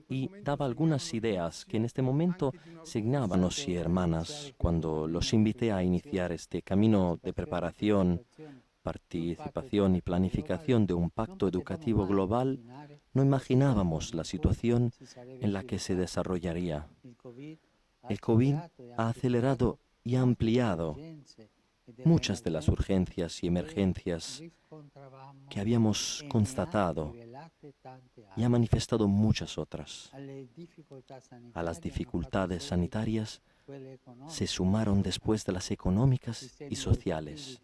y daba algunas ideas que en este momento signábanos y hermanas cuando los invité a iniciar este camino de preparación, participación y planificación de un pacto educativo global. No imaginábamos la situación en la que se desarrollaría. El COVID ha acelerado y ampliado muchas de las urgencias y emergencias que habíamos constatado y ha manifestado muchas otras. A las dificultades sanitarias se sumaron después de las económicas y sociales.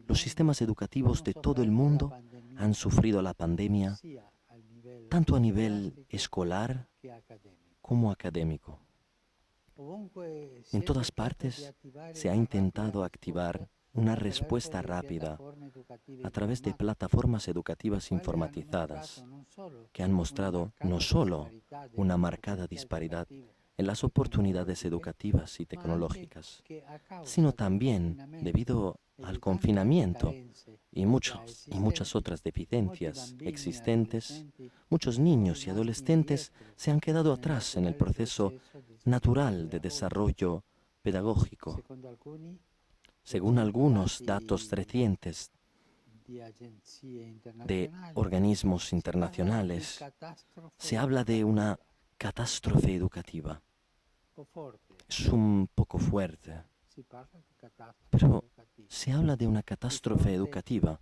Los sistemas educativos de todo el mundo han sufrido la pandemia tanto a nivel escolar como académico. En todas partes se ha intentado activar una respuesta rápida a través de plataformas educativas informatizadas que han mostrado no solo una marcada disparidad en las oportunidades educativas y tecnológicas, sino también, debido al confinamiento y muchas otras deficiencias existentes, muchos niños y adolescentes se han quedado atrás en el proceso natural de desarrollo pedagógico. Según algunos datos recientes de organismos internacionales, se habla de una catástrofe educativa. Es un poco fuerte, pero se habla de una catástrofe educativa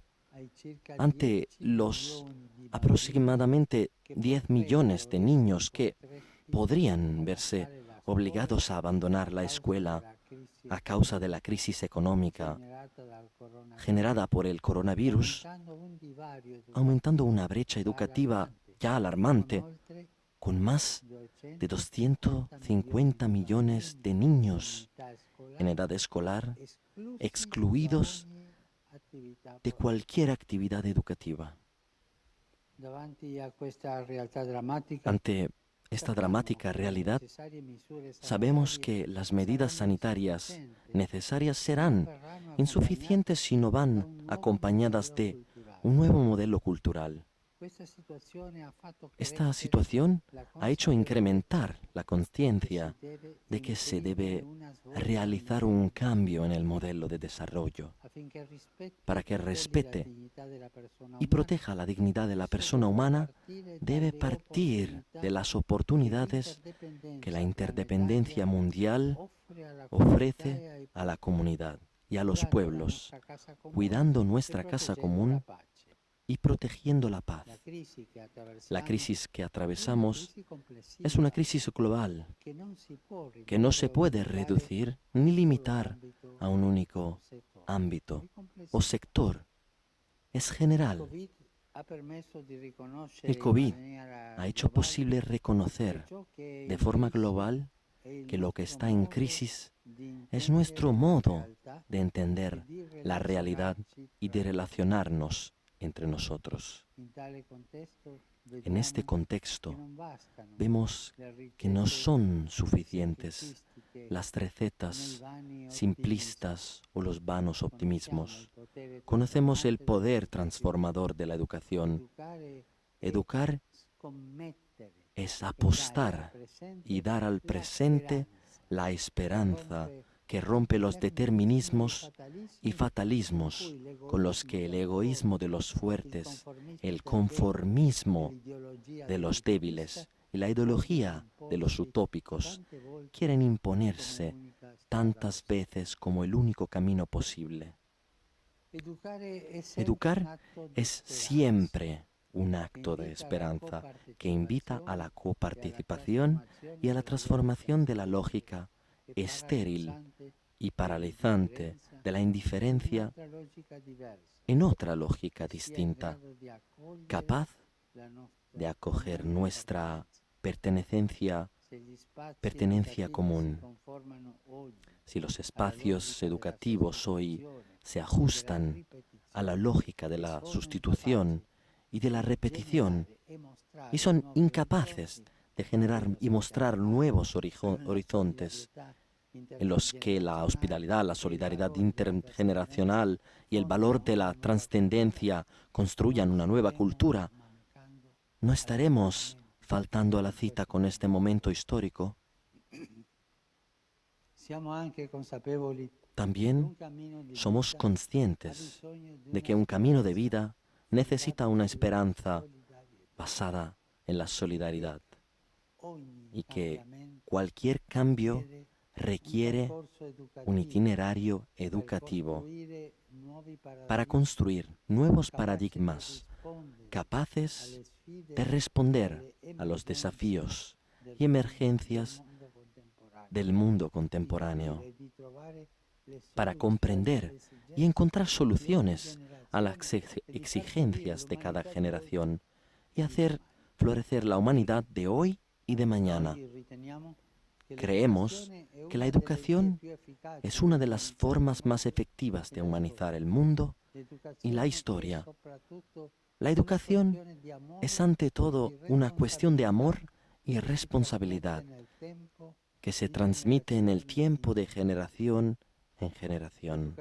ante los aproximadamente 10 millones de niños que podrían verse obligados a abandonar la escuela a causa de la crisis económica generada por el coronavirus, aumentando una brecha educativa ya alarmante, con más de 250 millones de niños en edad escolar excluidos de cualquier actividad educativa. Ante esta dramática realidad, sabemos que las medidas sanitarias necesarias serán insuficientes si no van acompañadas de un nuevo modelo cultural. Esta situación ha hecho incrementar la conciencia de que se debe realizar un cambio en el modelo de desarrollo para que respete y proteja la dignidad de la persona humana. Debe partir de las oportunidades que la interdependencia mundial ofrece a la comunidad y a los pueblos, cuidando nuestra casa común y protegiendo la paz. La crisis que atravesamos es una crisis global que no se puede reducir ni limitar a un único ámbito o sector. Es general. El COVID ha hecho posible reconocer de forma global que lo que está en crisis es nuestro modo de entender la realidad y de relacionarnos entre nosotros. En este contexto, vemos que no son suficientes las recetas simplistas o los vanos optimismos. Conocemos el poder transformador de la educación. Educar es apostar y dar al presente la esperanza que rompe los determinismos y fatalismos con los que el egoísmo de los fuertes, el conformismo de los débiles y la ideología de los utópicos quieren imponerse tantas veces como el único camino posible. Educar es siempre un acto de esperanza que invita a la coparticipación y a la transformación de la lógica estéril y paralizante de la indiferencia en otra lógica distinta, capaz de acoger nuestra pertenencia común. Si los espacios educativos hoy se ajustan a la lógica de la sustitución y de la repetición y son incapaces de generar y mostrar nuevos horizontes en los que la hospitalidad, la solidaridad intergeneracional y el valor de la trascendencia construyan una nueva cultura, no estaremos faltando a la cita con este momento histórico, también somos conscientes de que un camino de vida necesita una esperanza basada en la solidaridad y que cualquier cambio requiere un itinerario educativo para construir nuevos paradigmas capaces de responder a los desafíos y emergencias del mundo contemporáneo, para comprender y encontrar soluciones a las exigencias de cada generación y hacer florecer la humanidad de hoy y de mañana. Creemos que la educación es una de las formas más efectivas de humanizar el mundo y la historia. La educación es ante todo una cuestión de amor y responsabilidad que se transmite en el tiempo de generación en generación.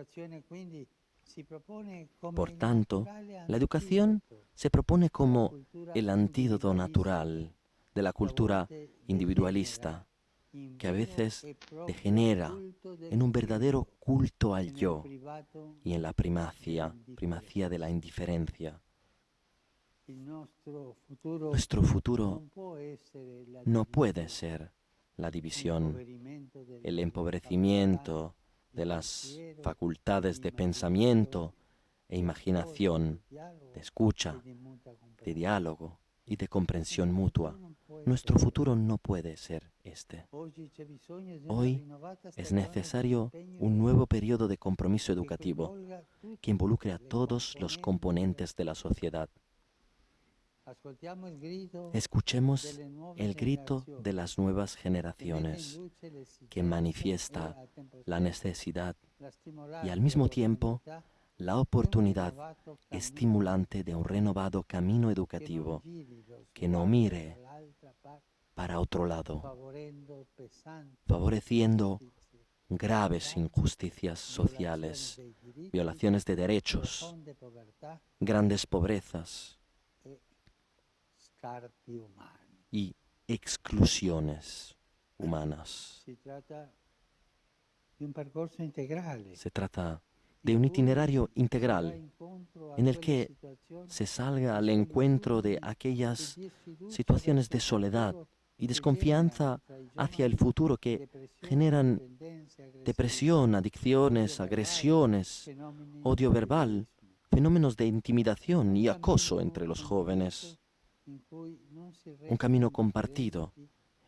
Por tanto, la educación se propone como el antídoto natural de la cultura individualista, que a veces degenera en un verdadero culto al yo y en la primacía de la indiferencia. Nuestro futuro no puede ser la división, el empobrecimiento de las facultades de pensamiento e imaginación, de escucha, de diálogo y de comprensión mutua. Nuestro futuro no puede ser este. Hoy es necesario un nuevo periodo de compromiso educativo que involucre a todos los componentes de la sociedad. Escuchemos el grito de las nuevas generaciones que manifiesta la necesidad y al mismo tiempo la oportunidad estimulante de un renovado camino educativo que no mire para otro lado, favoreciendo graves injusticias sociales, violaciones de derechos, grandes pobrezas y exclusiones humanas. Se trata de un itinerario integral en el que se salga al encuentro de aquellas situaciones de soledad y desconfianza hacia el futuro que generan depresión, adicciones, agresiones, odio verbal, fenómenos de intimidación y acoso entre los jóvenes. Un camino compartido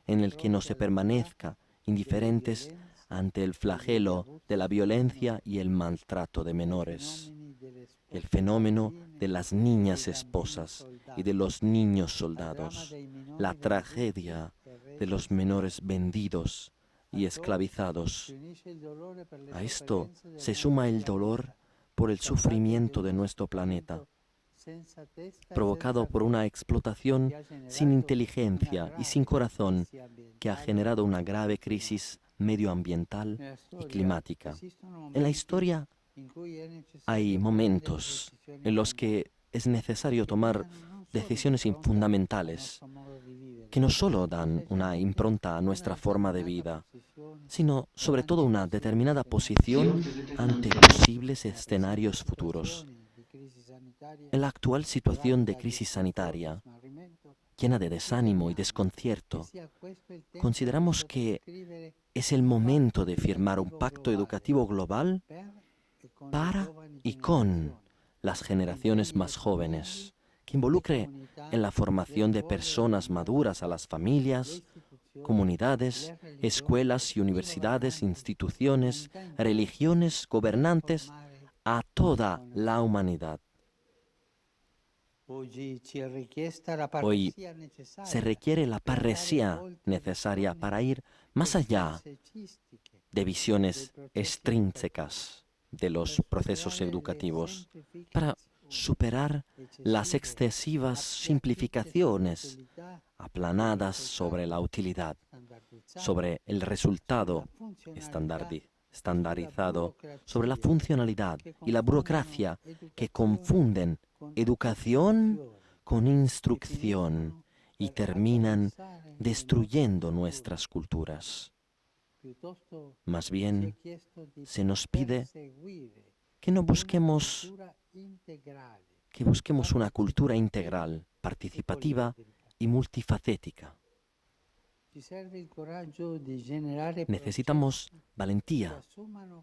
en el que no se permanezca indiferentes ante el flagelo de la violencia y el maltrato de menores, el fenómeno de las niñas esposas y de los niños soldados, la tragedia de los menores vendidos y esclavizados. A esto se suma el dolor por el sufrimiento de nuestro planeta, provocado por una explotación sin inteligencia y sin corazón que ha generado una grave crisis medioambiental y climática. En la historia hay momentos en los que es necesario tomar decisiones fundamentales que no solo dan una impronta a nuestra forma de vida, sino sobre todo una determinada posición ante posibles escenarios futuros. En la actual situación de crisis sanitaria, llena de desánimo y desconcierto, consideramos que es el momento de firmar un pacto educativo global para y con las generaciones más jóvenes, que involucre en la formación de personas maduras a las familias, comunidades, escuelas y universidades, instituciones, religiones, gobernantes, a toda la humanidad. Hoy se requiere la parresía necesaria para ir más allá de visiones extrínsecas de los procesos educativos, para superar las excesivas simplificaciones aplanadas sobre la utilidad, sobre el resultado estandarizado, sobre la funcionalidad y la burocracia que confunden educación con instrucción y terminan destruyendo nuestras culturas. Más bien, se nos pide que no busquemos, que busquemos una cultura integral, participativa y multifacética. Necesitamos valentía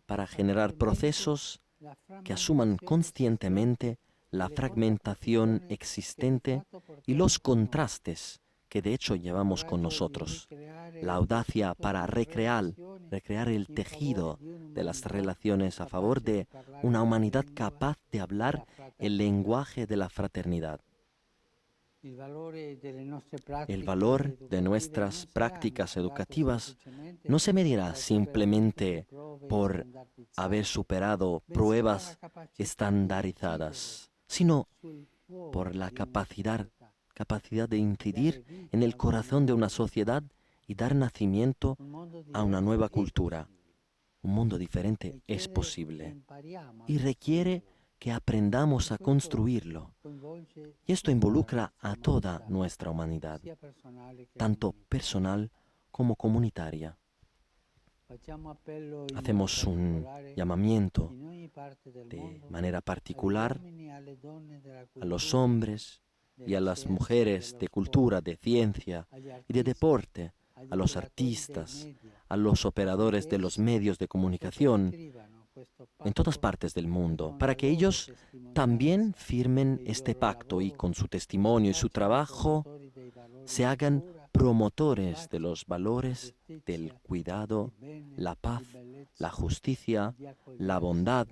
para generar procesos que asuman conscientemente la fragmentación existente y los contrastes que de hecho llevamos con nosotros. La audacia para recrear el tejido de las relaciones a favor de una humanidad capaz de hablar el lenguaje de la fraternidad. El valor de nuestras prácticas educativas no se medirá simplemente por haber superado pruebas estandarizadas, sino por la capacidad de incidir en el corazón de una sociedad y dar nacimiento a una nueva cultura. Un mundo diferente es posible y requiere que aprendamos a construirlo. Y esto involucra a toda nuestra humanidad, tanto personal como comunitaria. Hacemos un llamamiento de manera particular a los hombres y a las mujeres de cultura, de ciencia y de deporte, a los artistas, a los operadores de los medios de comunicación en todas partes del mundo, para que ellos también firmen este pacto y con su testimonio y su trabajo se hagan promotores de los valores del cuidado, la paz, la justicia, la bondad,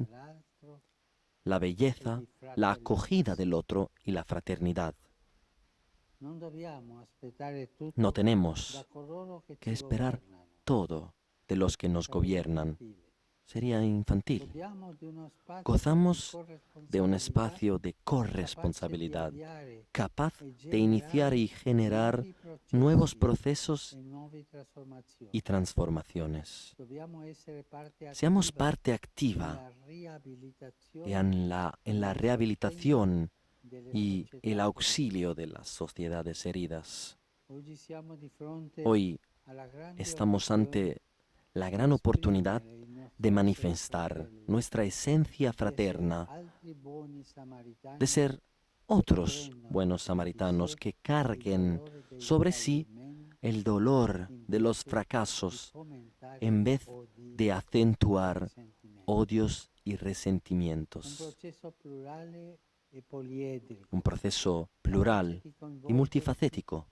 la belleza, la acogida del otro y la fraternidad. No tenemos que esperar todo de los que nos gobiernan. Sería infantil. Gozamos de un espacio de corresponsabilidad, capaz de iniciar y generar nuevos procesos y transformaciones. Seamos parte activa en la rehabilitación y el auxilio de las sociedades heridas. Hoy estamos ante la gran oportunidad de manifestar nuestra esencia fraterna, de ser otros buenos samaritanos que carguen sobre sí el dolor de los fracasos en vez de acentuar odios y resentimientos. Un proceso plural y multifacético,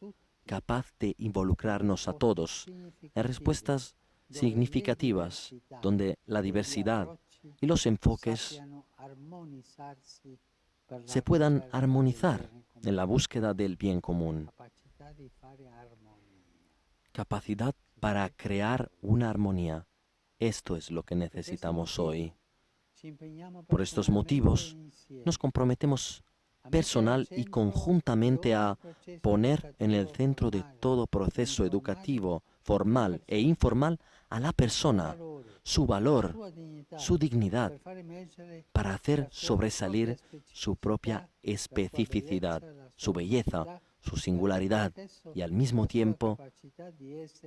capaz de involucrarnos a todos en respuestas significativas, donde la diversidad y los enfoques se puedan armonizar en la búsqueda del bien común. Capacidad para crear una armonía. Esto es lo que necesitamos hoy. Por estos motivos, nos comprometemos personal y conjuntamente a poner en el centro de todo proceso educativo, formal e informal, a la persona, su valor, su dignidad, para hacer sobresalir su propia especificidad, su belleza, su singularidad y al mismo tiempo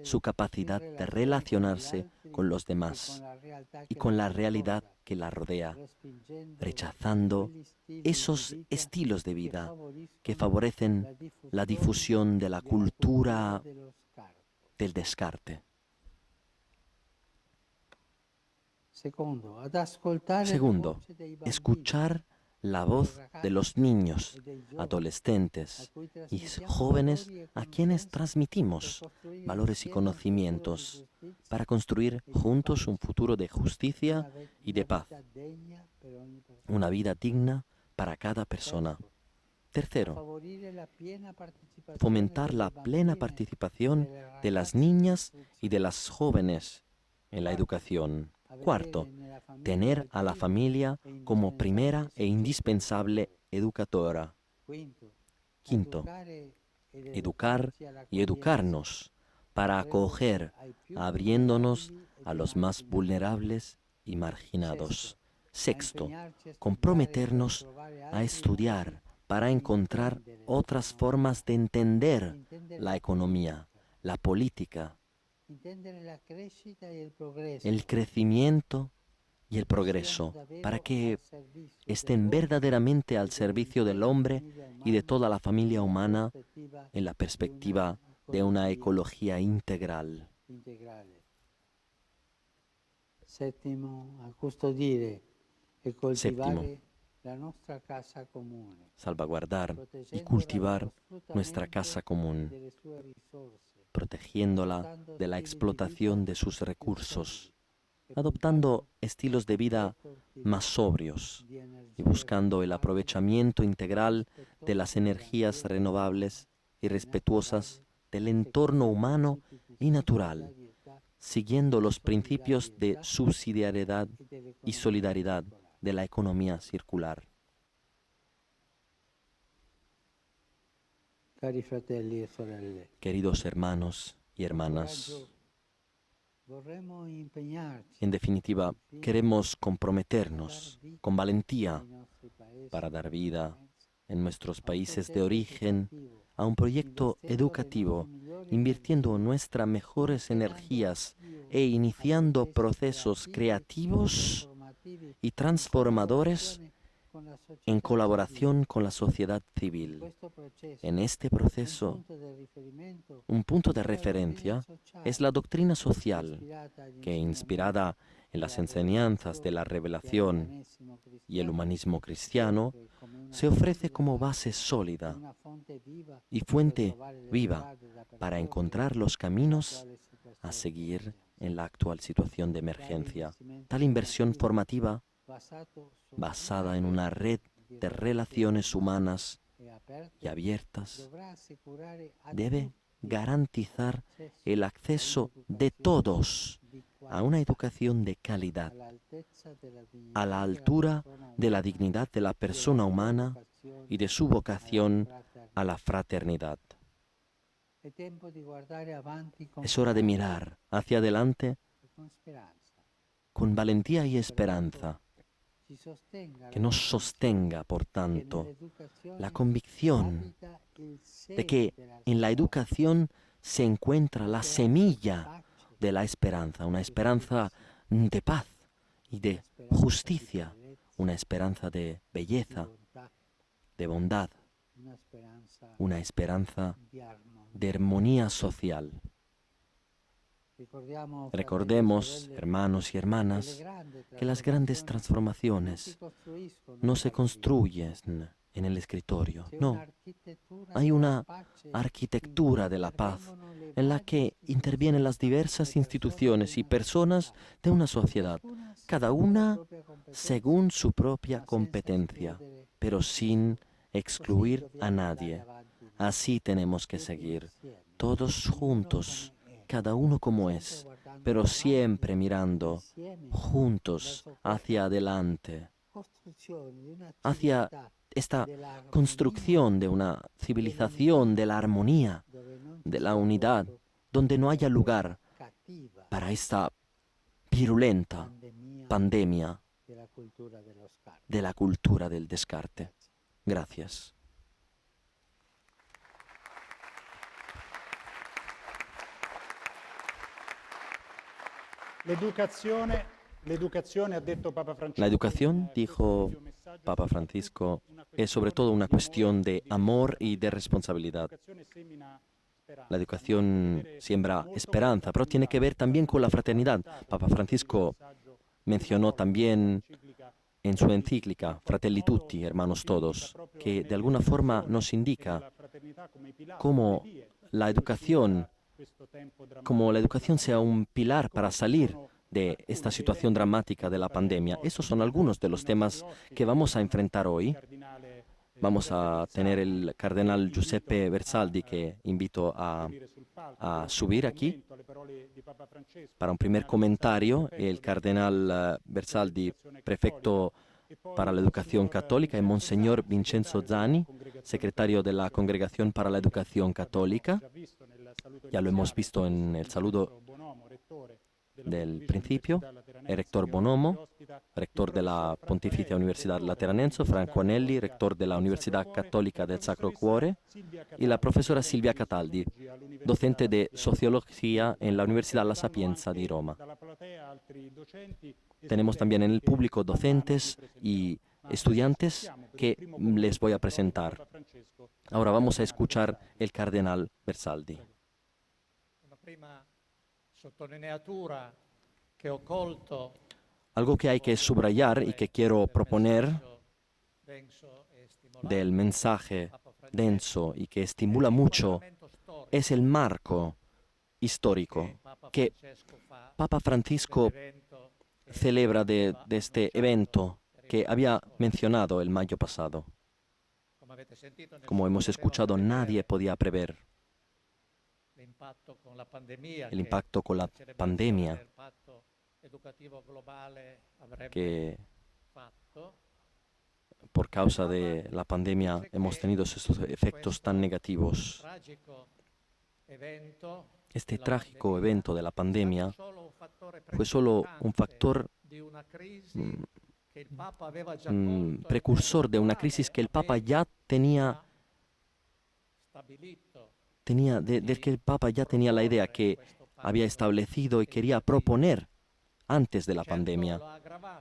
su capacidad de relacionarse con los demás y con la realidad que la rodea, rechazando esos estilos de vida que favorecen la difusión de la cultura del descarte. Segundo, escuchar la voz de los niños, adolescentes y jóvenes a quienes transmitimos valores y conocimientos para construir juntos un futuro de justicia y de paz, una vida digna para cada persona. Tercero, fomentar la plena participación de las niñas y de las jóvenes en la educación. Cuarto, tener a la familia como primera e indispensable educadora. Quinto, educar y educarnos para acoger, abriéndonos a los más vulnerables y marginados. Sexto, comprometernos a estudiar para encontrar otras formas de entender la economía, la política, el crecimiento y el progreso, para que estén verdaderamente al servicio del hombre y de toda la familia humana en la perspectiva de una ecología integral. Séptimo, custodire e coltivare la nostra casa comune, salvaguardar y cultivar nuestra casa común, protegiéndola de la explotación de sus recursos, adoptando estilos de vida más sobrios y buscando el aprovechamiento integral de las energías renovables y respetuosas del entorno humano y natural, siguiendo los principios de subsidiariedad y solidaridad de la economía circular. Cari fratelli e sorelle, Queridos hermanos y hermanas, vorremmo impegnarci en definitiva, queremos comprometernos con valentía para dar vida en nuestros países de origen a un proyecto educativo, invirtiendo nuestras mejores energías e iniciando procesos creativos y transformadores en colaboración con la sociedad civil. En este proceso, un punto de referencia es la doctrina social, que inspirada en las enseñanzas de la revelación y el humanismo cristiano, se ofrece como base sólida y fuente viva para encontrar los caminos a seguir en la actual situación de emergencia. Tal inversión formativa, basada en una red de relaciones humanas y abiertas, debe garantizar el acceso de todos a una educación de calidad, a la altura de la dignidad de la persona humana y de su vocación a la fraternidad. Es hora de mirar hacia adelante con valentía y esperanza, que nos sostenga, por tanto, la convicción de que en la educación se encuentra la semilla de la esperanza, una esperanza de paz y de justicia, una esperanza de belleza, de bondad, una esperanza de armonía social. Recordemos, hermanos y hermanas, que las grandes transformaciones no se construyen en el escritorio, no. Hay una arquitectura de la paz en la que intervienen las diversas instituciones y personas de una sociedad, cada una según su propia competencia, pero sin excluir a nadie. Así tenemos que seguir, todos juntos, cada uno como es, pero siempre mirando juntos hacia adelante, hacia esta construcción de una civilización de la armonía, de la unidad, donde no haya lugar para esta virulenta pandemia de la cultura del descarte. Gracias. La educación, dijo Papa Francisco, es sobre todo una cuestión de amor y de responsabilidad. La educación siembra esperanza, pero tiene que ver también con la fraternidad. Papa Francisco mencionó también en su encíclica Fratelli Tutti, hermanos todos, que de alguna forma nos indica cómo la educación sea un pilar para salir de esta situación dramática de la pandemia. Esos son algunos de los temas que vamos a enfrentar hoy. Vamos a tener el cardenal Giuseppe Versaldi, que invito a subir aquí para un primer comentario. El cardenal Versaldi, prefecto para la Educación Católica, y Monseñor Vincenzo Zani, secretario de la Congregación para la Educación Católica. Ya lo hemos visto en el saludo del principio, el rector Bonomo, rector de la Pontificia Universidad Lateranense, Franco Anelli, rector de la Universidad Católica del Sacro Cuore, y la profesora Silvia Cataldi, docente de Sociología en la Universidad La Sapienza de Roma. Tenemos también en el público docentes y estudiantes que les voy a presentar. Ahora vamos a escuchar el cardenal Bersaldi. Algo que hay que subrayar y que quiero proponer del mensaje denso y que estimula mucho es el marco histórico que Papa Francisco celebra de este evento que había mencionado el mayo pasado. Como hemos escuchado, nadie podía prever el impacto con la pandemia que por causa de la pandemia hemos tenido estos efectos tan negativos. Este trágico evento de la pandemia fue solo un factor precursor de una crisis que el Papa ya del que el Papa ya tenía la idea, que había establecido y quería proponer antes de la pandemia.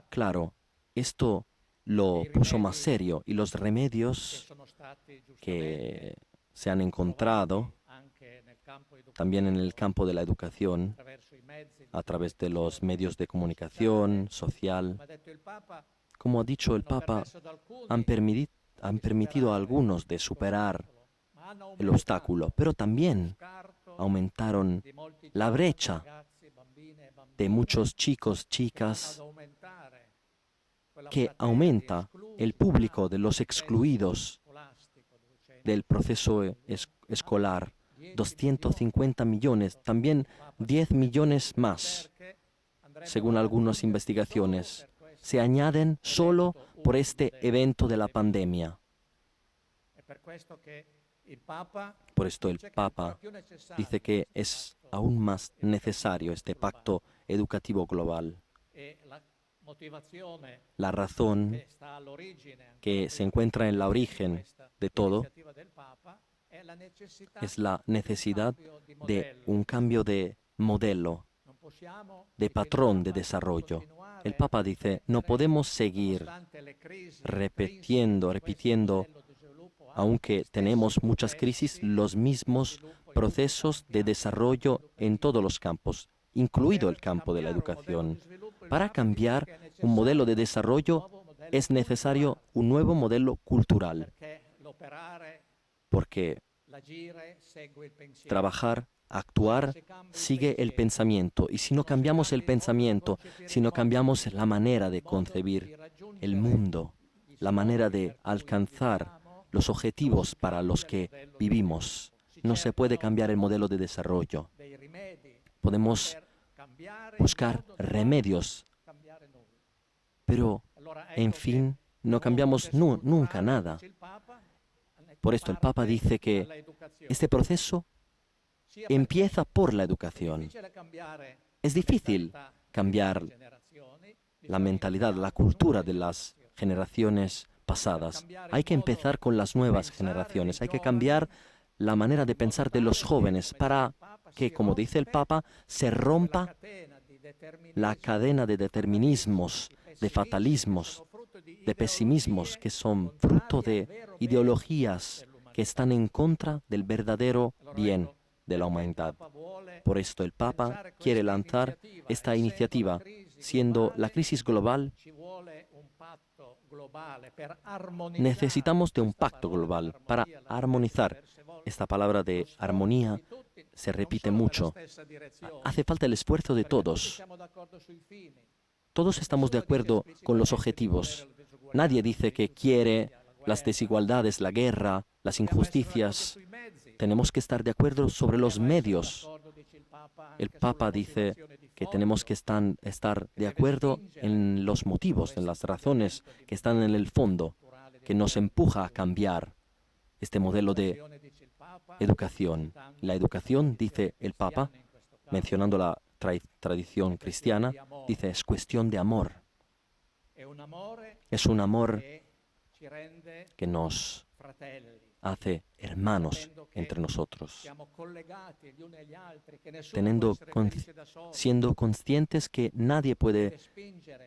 Claro, esto lo puso más serio y los remedios que se han encontrado también en el campo de la educación, a través de los medios de comunicación social. Como ha dicho el Papa, han permitido a algunos de superar el obstáculo, pero también aumentaron la brecha de muchos chicos, chicas, que aumenta el público de los excluidos del proceso escolar. 250 millones, también 10 millones más, según algunas investigaciones, se añaden solo por este evento de la pandemia. Por esto el Papa dice que es aún más necesario este pacto educativo global. La razón que se encuentra en la origen de todo es la necesidad de un cambio de modelo, de patrón de desarrollo. El Papa dice, no podemos seguir repitiendo, aunque tenemos muchas crisis, los mismos procesos de desarrollo en todos los campos, incluido el campo de la educación. Para cambiar un modelo de desarrollo es necesario un nuevo modelo cultural, porque trabajar, actuar, sigue el pensamiento. Y si no cambiamos el pensamiento, si no cambiamos la manera de concebir el mundo, la manera de alcanzar los objetivos para los que vivimos, no se puede cambiar el modelo de desarrollo. Podemos buscar remedios, pero, en fin, no cambiamos nunca nada. Por esto el Papa dice que este proceso empieza por la educación. Es difícil cambiar la mentalidad, la cultura de las generaciones pasadas. Hay que empezar con las nuevas generaciones. Hay que cambiar la manera de pensar de los jóvenes para que, como dice el Papa, se rompa la cadena de determinismos, de fatalismos, de pesimismos que son fruto de ideologías que están en contra del verdadero bien de la humanidad. Por esto el Papa quiere lanzar esta iniciativa, siendo la crisis global. Necesitamos de un pacto global para armonizar. Esta palabra de armonía se repite mucho. Hace falta el esfuerzo de todos. Todos estamos de acuerdo con los objetivos. Nadie dice que quiere las desigualdades, la guerra, las injusticias. Tenemos que estar de acuerdo sobre los medios. El Papa dice que tenemos que estar de acuerdo en los motivos, en las razones que están en el fondo, que nos empuja a cambiar este modelo de educación. La educación, dice el Papa, mencionando la tradición cristiana, dice es cuestión de amor. Es un amor que nos hace hermanos entre nosotros, siendo conscientes que nadie puede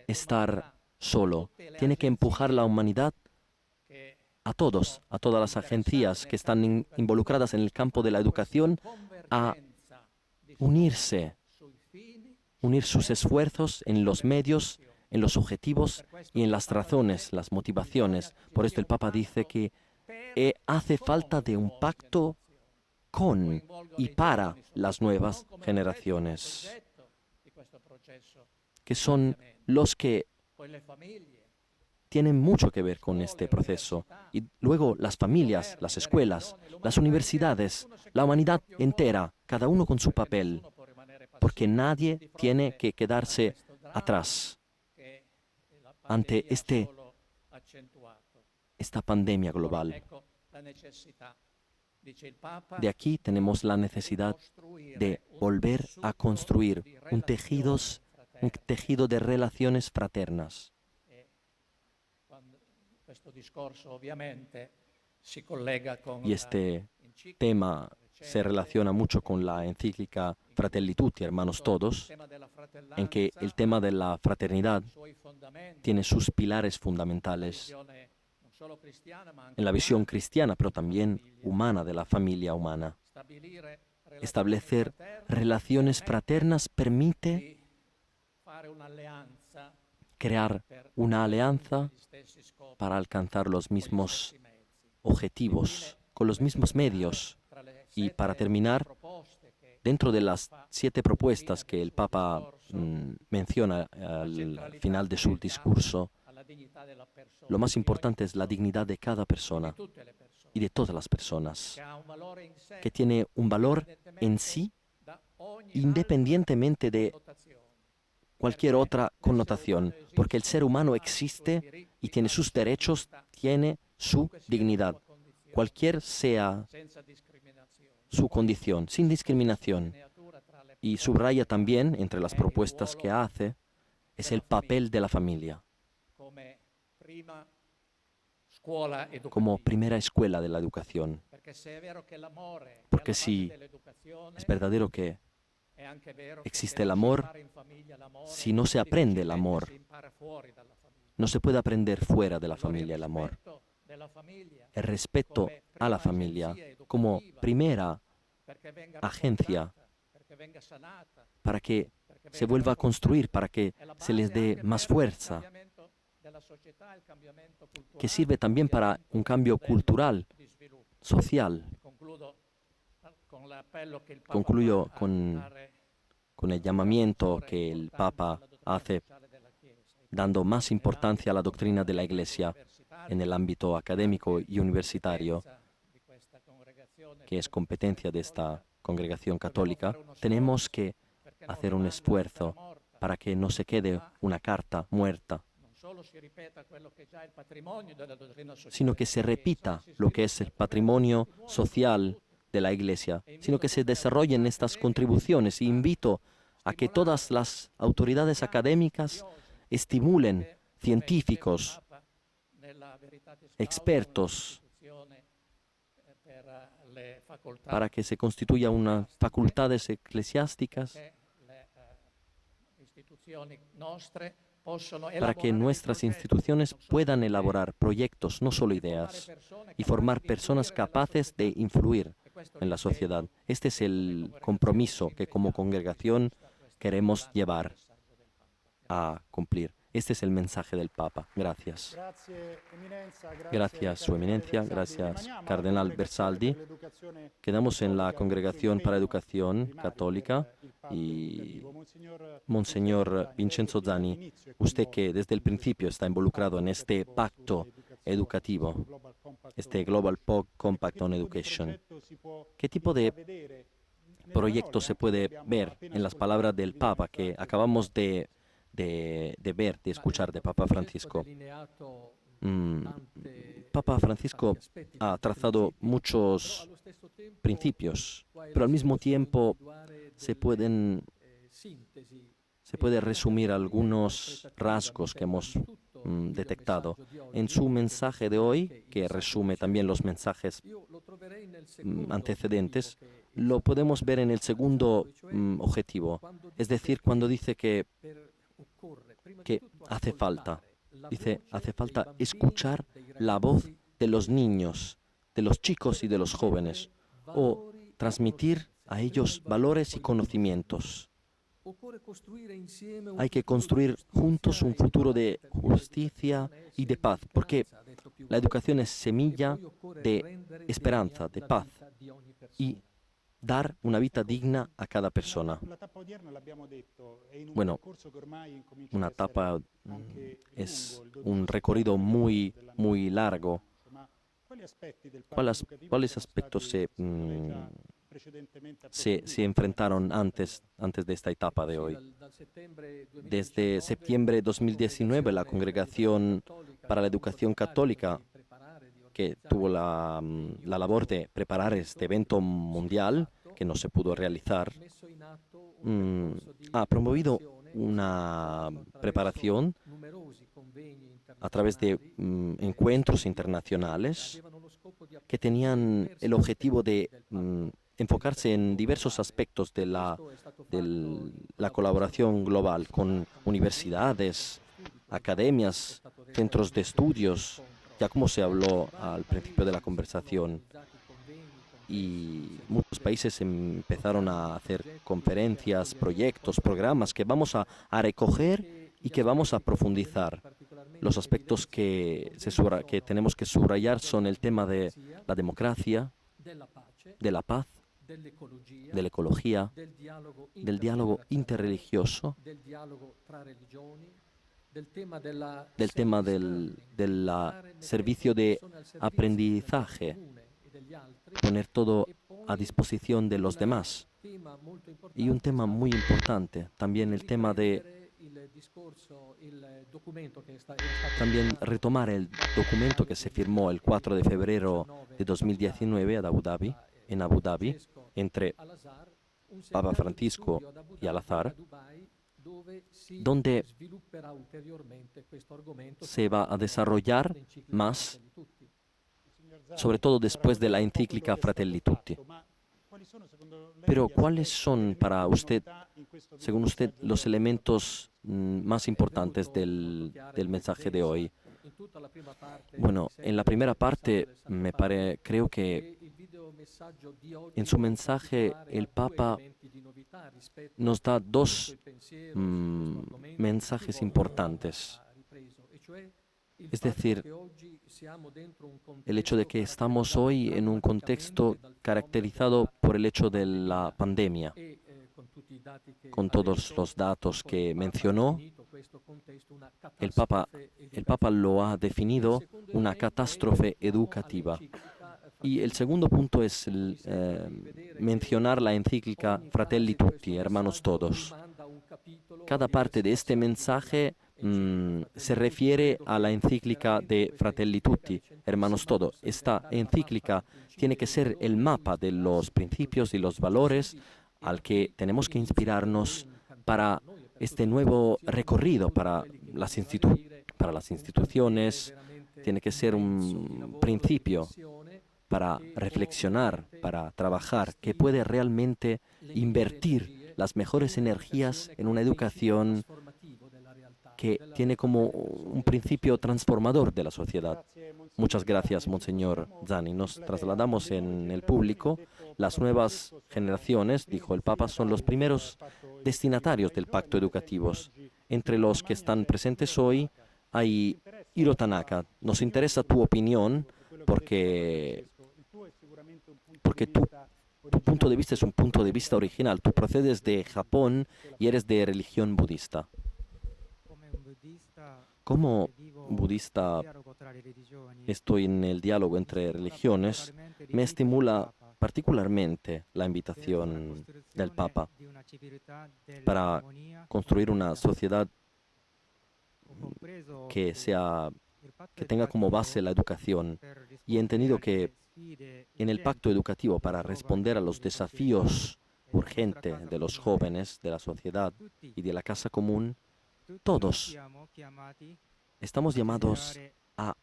estar solo. Tiene que empujar la humanidad a todos, a todas las agencias que están involucradas en el campo de la educación, a unirse, unir sus esfuerzos en los medios, en los objetivos y en las razones, las motivaciones. Por esto el Papa dice que hace falta de un pacto con y para las nuevas generaciones, que son los que tienen mucho que ver con este proceso. Y luego las familias, las escuelas, las universidades, la humanidad entera, cada uno con su papel, porque nadie tiene que quedarse atrás ante esta pandemia global. De aquí tenemos la necesidad de volver a construir un tejido de relaciones fraternas. Y este tema se relaciona mucho con la encíclica Fratelli Tutti, Hermanos Todos, en que el tema de la fraternidad tiene sus pilares fundamentales en la visión cristiana, pero también humana de la familia humana. Establecer relaciones fraternas permite crear una alianza para alcanzar los mismos objetivos, con los mismos medios. Y para terminar, dentro de las 7 propuestas que el Papa menciona al final de su discurso, lo más importante es la dignidad de cada persona y de todas las personas, que tiene un valor en sí, independientemente de cualquier otra connotación, porque el ser humano existe y tiene sus derechos, tiene su dignidad, cualquier sea su condición, sin discriminación. Y subraya también, entre las propuestas que hace, es el papel de la familia como primera escuela de la educación. Porque si es verdadero que existe el amor, si no se aprende el amor, no se puede aprender fuera de la familia el amor. El respeto a la familia como primera agencia para que se vuelva a construir, para que se les dé más fuerza, que sirve también para un cambio cultural, social. Concluyo con el llamamiento que el Papa hace, dando más importancia a la doctrina de la Iglesia en el ámbito académico y universitario, que es competencia de esta congregación católica. Tenemos que hacer un esfuerzo para que no se quede una carta muerta, sino que se repita lo que es el patrimonio social de la Iglesia, sino que se desarrollen estas contribuciones. Y invito a que todas las autoridades académicas estimulen científicos, expertos, para que se constituya unas facultades eclesiásticas, para que nuestras instituciones puedan elaborar proyectos, no solo ideas, y formar personas capaces de influir en la sociedad. Este es el compromiso que como congregación queremos llevar a cumplir. Este es el mensaje del Papa. Gracias. Gracias, Su Eminencia. Gracias, Cardenal Bersaldi. Quedamos en la Congregación para Educación Católica y Monseñor Vincenzo Zani, usted que desde el principio está involucrado en este pacto educativo, este Global Compact on Education. ¿Qué tipo de proyecto se puede ver en las palabras del Papa que acabamos de ver, de escuchar de Papa Francisco? Papa Francisco ha trazado muchos principios, pero al mismo tiempo se pueden se puede resumir algunos rasgos que hemos detectado en su mensaje de hoy, que resume también los mensajes antecedentes. Lo podemos ver en el segundo objetivo, es decir, cuando dice que hace falta, hace falta escuchar la voz de los niños, de los chicos y de los jóvenes, o transmitir a ellos valores y conocimientos. Hay que construir juntos un futuro de justicia y de paz, porque la educación es semilla de esperanza, de paz, y dar una vida digna a cada persona. Bueno, una etapa es un recorrido muy, muy largo. ¿Cuáles aspectos se enfrentaron antes de esta etapa de hoy? Desde septiembre de 2019, la Congregación para la Educación Católica, que tuvo la labor de preparar este evento mundial, que no se pudo realizar, ha promovido una preparación a través de encuentros internacionales que tenían el objetivo de enfocarse en diversos aspectos de la colaboración global con universidades, academias, centros de estudios, ya como se habló al principio de la conversación. Y muchos países empezaron a hacer conferencias, proyectos, programas que vamos a recoger y que vamos a profundizar. Los aspectos que tenemos que subrayar son el tema de la democracia, de la paz, de la ecología, del diálogo interreligioso, del tema del servicio de aprendizaje, poner todo a disposición de los demás. Y un tema muy importante, también el tema de también retomar el documento que se firmó el 4 de febrero de 2019 en Abu Dhabi, entre Papa Francisco y Al-Azhar, donde se va a desarrollar más, sobre todo después de la encíclica Fratelli Tutti. Pero ¿cuáles son para usted, según usted, los elementos más importantes del mensaje de hoy? Bueno, en la primera parte creo que en su mensaje el Papa nos da dos mensajes importantes. Es decir, el hecho de que estamos hoy en un contexto caracterizado por el hecho de la pandemia, con todos los datos que mencionó, el Papa lo ha definido una catástrofe educativa. Y el segundo punto es mencionar la encíclica Fratelli Tutti, hermanos todos. Cada parte de este mensaje se refiere a la encíclica de Fratelli Tutti, hermanos todos. Esta encíclica tiene que ser el mapa de los principios y los valores al que tenemos que inspirarnos para este nuevo recorrido para las instituciones. Tiene que ser un principio para reflexionar, para trabajar, que puede realmente invertir las mejores energías en una educación que tiene como un principio transformador de la sociedad. Muchas gracias, Monseñor Zani. Nos trasladamos en el público. Las nuevas generaciones, dijo el Papa, son los primeros destinatarios del pacto educativo. Entre los que están presentes hoy hay Hiro Tanaka. Nos interesa tu opinión porque tu punto de vista es un punto de vista original. Tú procedes de Japón y eres de religión budista. Como budista estoy en el diálogo entre religiones, me estimula particularmente la invitación del Papa para construir una sociedad que tenga como base la educación. Y he entendido que en el pacto educativo, para responder a los desafíos urgente de los jóvenes, de la sociedad y de la casa común, todos estamos llamados a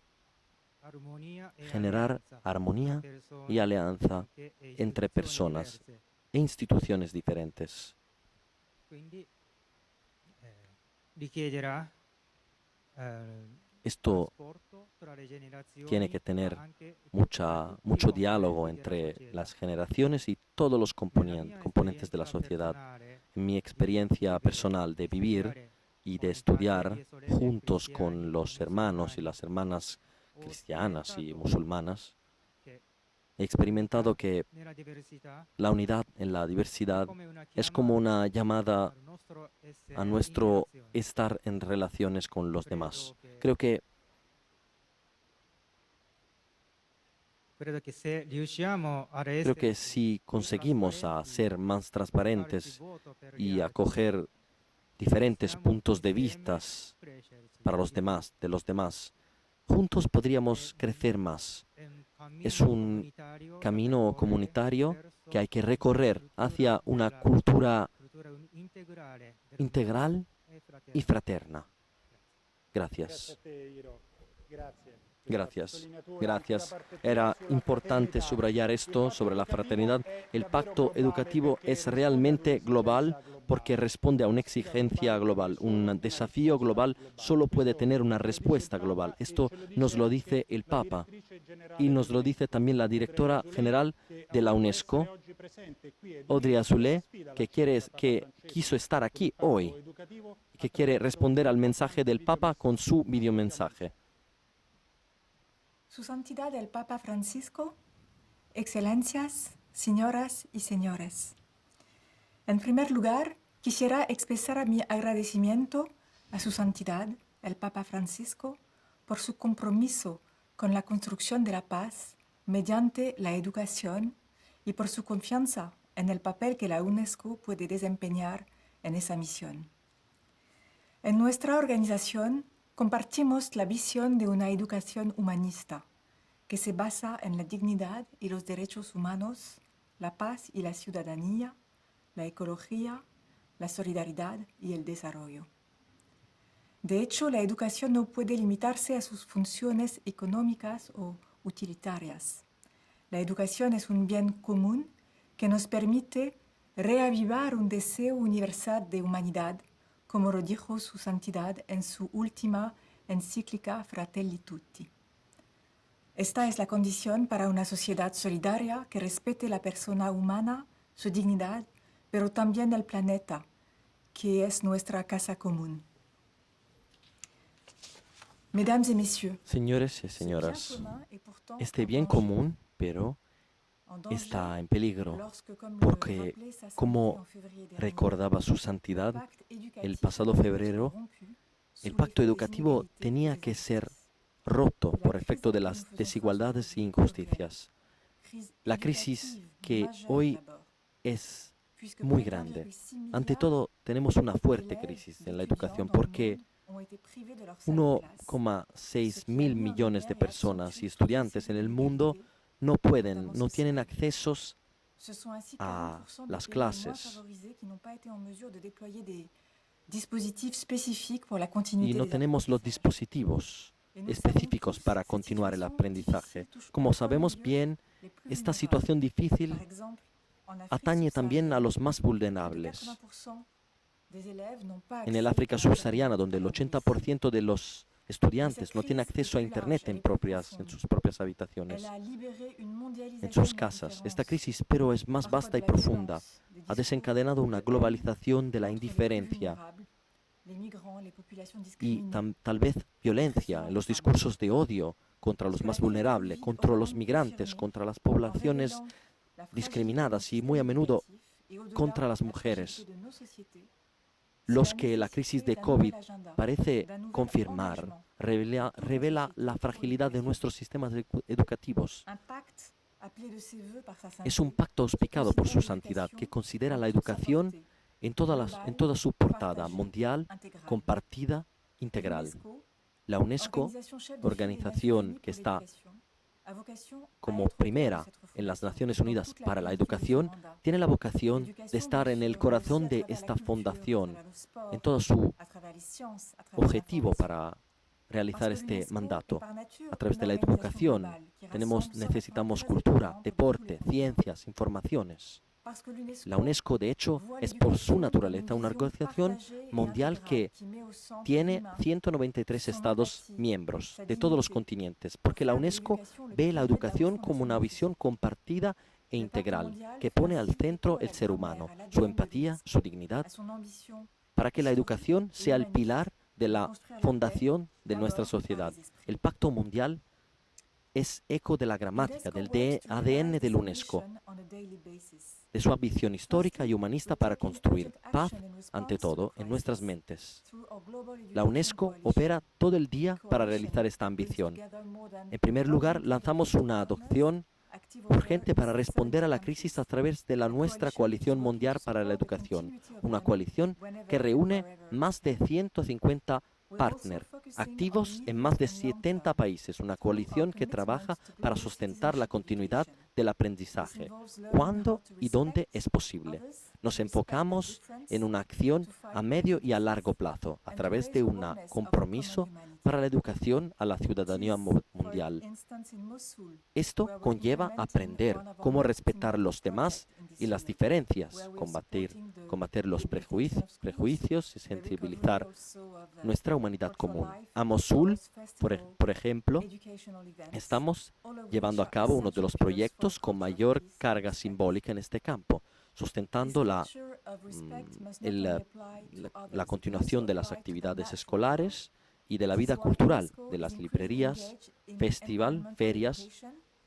generar armonía y alianza entre personas e instituciones diferentes. Esto tiene que tener mucho diálogo entre las generaciones y todos los componentes de la sociedad. En mi experiencia personal de vivir y de estudiar juntos con los hermanos y las hermanas cristianas y musulmanas, he experimentado que la unidad en la diversidad es como una llamada a nuestro estar en relaciones con los demás. Creo que si conseguimos a ser más transparentes y acoger diferentes puntos de vista para de los demás, juntos podríamos crecer más. Es un camino comunitario que hay que recorrer hacia una cultura integral y fraterna. Gracias. Gracias. Gracias. Era importante subrayar esto sobre la fraternidad. El pacto educativo es realmente global porque responde a una exigencia global. Un desafío global solo puede tener una respuesta global. Esto nos lo dice el Papa y nos lo dice también la directora general de la UNESCO, Audrey Azoulay, que quiso estar aquí hoy, que quiere responder al mensaje del Papa con su videomensaje. Su Santidad el Papa Francisco, Excelencias, señoras y señores. En primer lugar, quisiera expresar mi agradecimiento a Su Santidad el Papa Francisco por su compromiso con la construcción de la paz mediante la educación y por su confianza en el papel que la UNESCO puede desempeñar en esa misión. En nuestra organización compartimos la visión de una educación humanista que se basa en la dignidad y los derechos humanos, la paz y la ciudadanía, la ecología, la solidaridad y el desarrollo. De hecho, la educación no puede limitarse a sus funciones económicas o utilitarias. La educación es un bien común que nos permite reavivar un deseo universal de humanidad, como lo dijo Su Santidad en su última encíclica Fratelli Tutti. Esta es la condición para una sociedad solidaria que respete la persona humana, su dignidad, pero también el planeta, que es nuestra casa común. Mesdames et messieurs, señores y señoras, este bien común, pero está en peligro, porque, como recordaba Su Santidad, el pasado febrero, el pacto educativo tenía que ser roto por efecto de las desigualdades e injusticias. La crisis que hoy es muy grande. Ante todo, tenemos una fuerte crisis en la educación porque 1,6 mil millones de personas y estudiantes en el mundo no tienen accesos a las clases y no tenemos los dispositivos específicos para continuar el aprendizaje. Como sabemos bien, esta situación difícil atañe también a los más vulnerables. En el África subsahariana, donde el 80% de los estudiantes no tienen acceso a Internet en sus propias habitaciones, en sus casas. Esta crisis, pero es más vasta y profunda. Ha desencadenado una globalización de la indiferencia y tal vez violencia en los discursos de odio contra los más vulnerables, contra los migrantes, contra las poblaciones discriminadas y muy a menudo contra las mujeres. Los que la crisis de COVID parece confirmar, revela la fragilidad de nuestros sistemas educativos. Es un pacto auspicado por Su Santidad que considera la educación en toda su portada mundial, compartida, integral. La UNESCO, organización que está como primera en las Naciones Unidas para la Educación, tiene la vocación de estar en el corazón de esta fundación, en todo su objetivo para realizar este mandato. A través de la educación necesitamos cultura, deporte, ciencias, informaciones. La UNESCO, de hecho, es por su naturaleza una organización mundial que tiene 193 Estados miembros de todos los continentes, porque la UNESCO ve la educación como una visión compartida e integral, que pone al centro el ser humano, su empatía, su dignidad, para que la educación sea el pilar de la fundación de nuestra sociedad. El Pacto Mundial es eco de la gramática, del ADN de la UNESCO, de su ambición histórica y humanista para construir paz, ante todo, en nuestras mentes. La UNESCO opera todo el día para realizar esta ambición. En primer lugar, lanzamos una adopción urgente para responder a la crisis a través de nuestra Coalición Mundial para la Educación, una coalición que reúne más de 150 partners activos en más de 70 países, una coalición que trabaja para sustentar la continuidad del aprendizaje, cuando y donde es posible. Nos enfocamos en una acción a medio y a largo plazo, a través de un compromiso para la educación a la ciudadanía mundial. Esto conlleva aprender cómo respetar los demás y las diferencias, combatir los prejuicios y sensibilizar nuestra humanidad común. A Mosul, por ejemplo, estamos llevando a cabo uno de los proyectos con mayor carga simbólica en este campo, sustentando la continuación de las actividades escolares y de la vida cultural, de las librerías, ferias,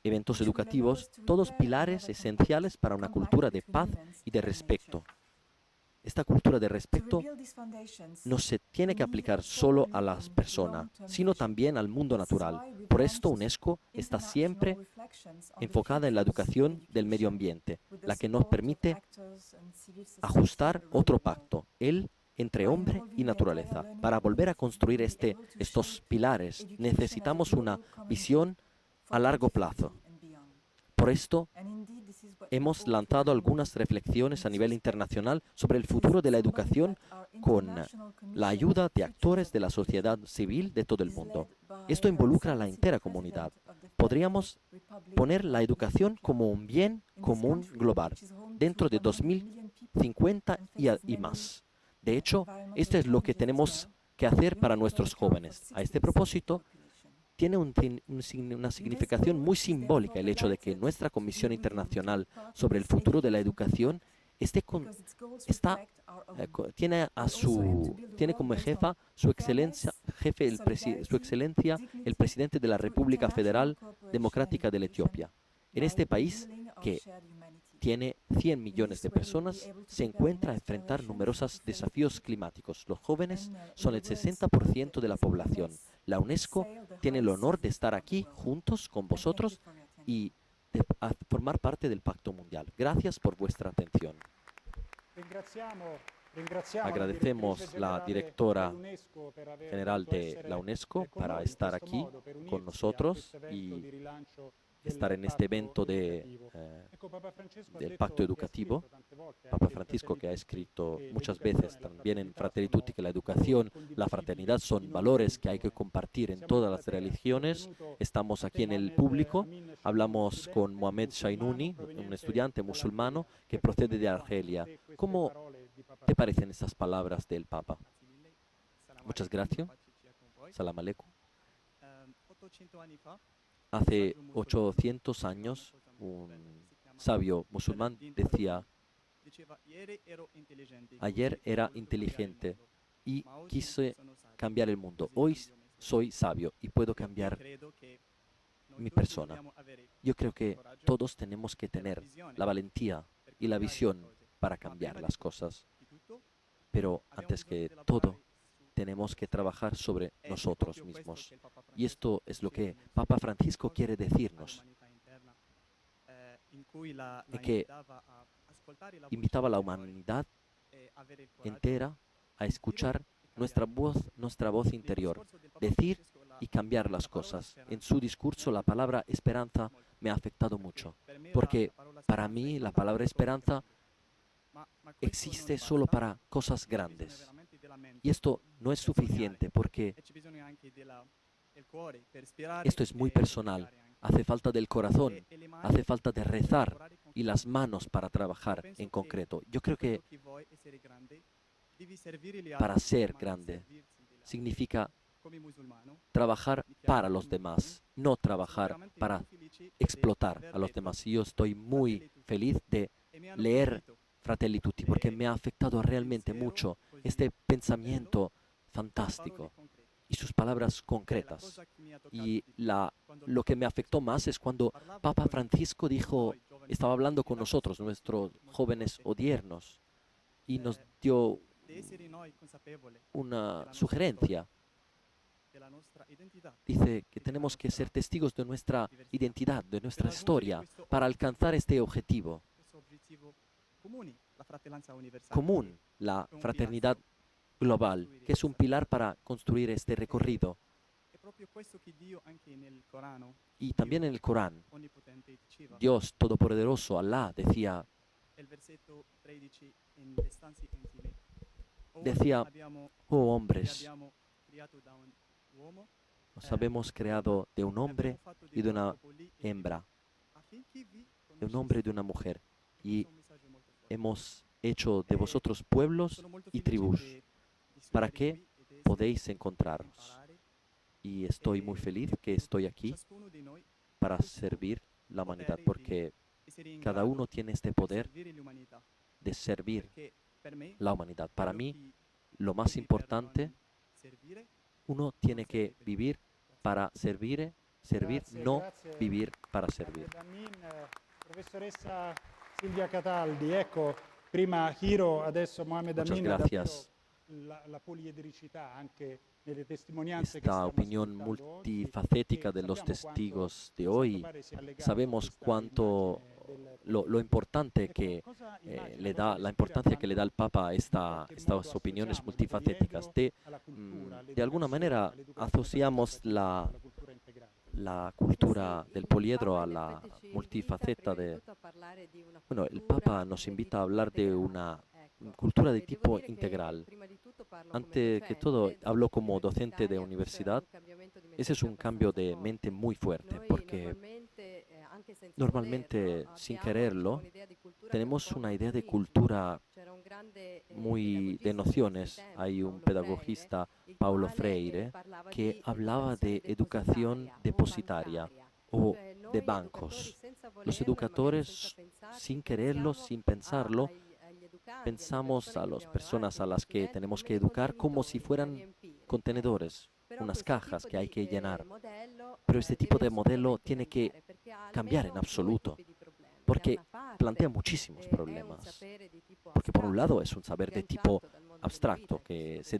eventos educativos, todos pilares esenciales para una cultura de paz y de respeto. Esta cultura de respeto no se tiene que aplicar solo a las personas, sino también al mundo natural. Por esto, UNESCO está siempre enfocada en la educación del medio ambiente, la que nos permite ajustar otro pacto, el entre hombre y naturaleza. Para volver a construir estos pilares, necesitamos una visión a largo plazo. Por esto, hemos lanzado algunas reflexiones a nivel internacional sobre el futuro de la educación con la ayuda de actores de la sociedad civil de todo el mundo. Esto involucra a la entera comunidad. Podríamos poner la educación como un bien común global dentro de 2050 y más. De hecho, esto es lo que tenemos que hacer para nuestros jóvenes. A este propósito, tiene una significación muy simbólica el hecho de que nuestra Comisión Internacional sobre el Futuro de la Educación tiene como su excelencia el presidente de la República Federal Democrática de la Etiopía. En este país, que tiene 100 millones de personas, se encuentra a enfrentar numerosos desafíos climáticos. Los jóvenes son el 60% de la población. La UNESCO tiene el honor de estar aquí juntos con vosotros y de formar parte del Pacto Mundial. Gracias por vuestra atención. Agradecemos a la directora general de la UNESCO para estar aquí con nosotros y estar en este evento del Pacto Educativo. Papa Francisco, que ha escrito muchas veces también en Fratelli Tutti que la educación, la fraternidad son valores que hay que compartir en todas las religiones. Estamos aquí en el público. Hablamos con Mohamed Shainouni, un estudiante musulmano que procede de Argelia. ¿Cómo te parecen estas palabras del Papa? Muchas gracias. Salam aleikum. Hace 800 años, un sabio musulmán decía: ayer era inteligente y quise cambiar el mundo. Hoy soy sabio y puedo cambiar mi persona. Yo creo que todos tenemos que tener la valentía y la visión para cambiar las cosas. Pero antes que todo, tenemos que trabajar sobre nosotros mismos. Y esto es lo que Papa Francisco quiere decirnos, que invitaba a la humanidad entera a escuchar nuestra voz interior, decir y cambiar las cosas. En su discurso, la palabra esperanza me ha afectado mucho, porque para mí la palabra esperanza existe solo para cosas grandes. Y esto no es suficiente porque esto es muy personal. Hace falta del corazón, hace falta de rezar y las manos para trabajar en concreto. Yo creo que para ser grande significa trabajar para los demás, no trabajar para explotar a los demás. Y yo estoy muy feliz de leer Fratelli Tutti porque me ha afectado realmente mucho este pensamiento fantástico y sus palabras concretas. Y lo que me afectó más es cuando Papa Francisco estaba hablando con nosotros, nuestros jóvenes odiernos, y nos dio una sugerencia. Dice que tenemos que ser testigos de nuestra identidad, de nuestra historia, para alcanzar este objetivo común, la fraternidad global, que es un pilar para construir este recorrido. Y también en el Corán, Dios Todopoderoso, Alá, decía, oh hombres, nos habemos creado de un hombre y de una hembra, de un hombre y de una mujer, y hemos hecho de vosotros pueblos y tribus, para que podéis encontraros. Y estoy muy feliz que estoy aquí para servir la humanidad, porque cada uno tiene este poder de servir la humanidad. Para mí, lo más importante, uno tiene que vivir para servir, no vivir para servir. Professoressa Silvia Cataldi, ecco, prima Hiro, adesso Mohamed Muchas Amin, gracias. la poliedricità anche nelle testimonianze che Esta stiamo opinión ascoltando oggi, multifacética e de los sappiamo testigos de quanto, hoy, in quanto pare sia legato sabemos questa cuánto immagine lo importante Ecco, que cosa immagina, le cosa da, la respira importancia que le da el quando Papa a in qualche estas modo opiniones associamo il multifacéticas. poliedro alla cultura, De alguna manera all'educazione asociamos partecipativa, alla cultura integrale. la cultura del poliedro a la multifaceta de... Bueno, el Papa nos invita a hablar de una cultura de tipo integral. Ante que todo, hablo como docente de universidad. Ese es un cambio de mente muy fuerte, porque normalmente, sin quererlo, tenemos una idea de cultura muy de nociones. Hay un pedagogista, Paulo Freire, que hablaba de educación depositaria o de bancos. Los educadores, sin quererlo, sin pensarlo, pensamos a las personas a las que tenemos que educar como si fueran contenedores, unas cajas que hay que llenar. Pero este tipo de modelo tiene que cambiar en absoluto, porque plantea muchísimos problemas. Porque por un lado es un saber de tipo abstracto que se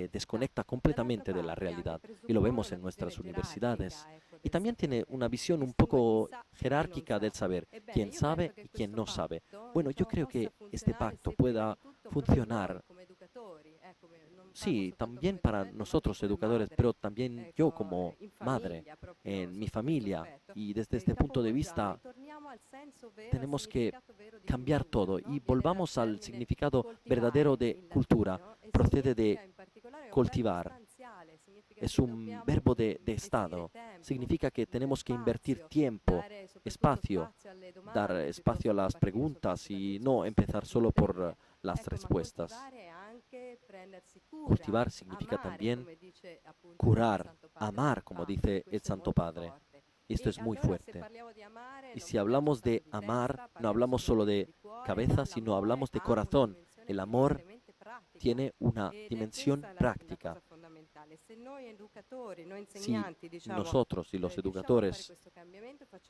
desconecta completamente de la realidad, y lo vemos en nuestras universidades. Y también tiene una visión un poco jerárquica del saber, quién sabe y quién no sabe. Bueno, yo creo que este pacto pueda funcionar, sí, también para nosotros educadores, pero también yo como madre, en mi familia, y desde este punto de vista tenemos que cambiar todo y volvamos al significado verdadero de cultura. Procede de cultivar. Es un verbo de estado. Significa que tenemos que invertir tiempo, espacio, dar espacio a las preguntas y no empezar solo por las respuestas. Cultivar significa también curar, amar, como dice el Santo Padre. Esto es muy fuerte. Y si hablamos de amar, no hablamos solo de cabeza, sino hablamos de corazón. El amor tiene una dimensión práctica. Si nosotros y los educadores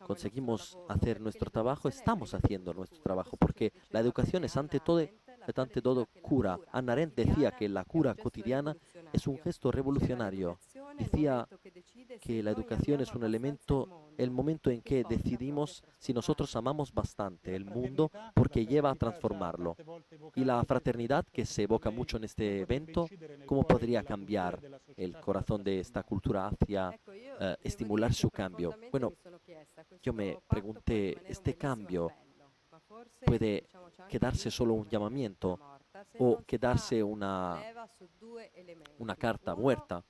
conseguimos hacer nuestro trabajo, estamos haciendo nuestro trabajo, porque la educación es ante todo cura. Hannah Arendt decía que la cura cotidiana es un gesto revolucionario. Decía que la educación es un elemento, el momento en que decidimos si nosotros amamos bastante el mundo, porque lleva a transformarlo. Y la fraternidad, que se evoca mucho en este evento, ¿cómo podría cambiar el corazón de esta cultura hacia estimular su cambio. Bueno, yo me pregunté, ¿este cambio puede quedarse solo un llamamiento o quedarse una carta muerta?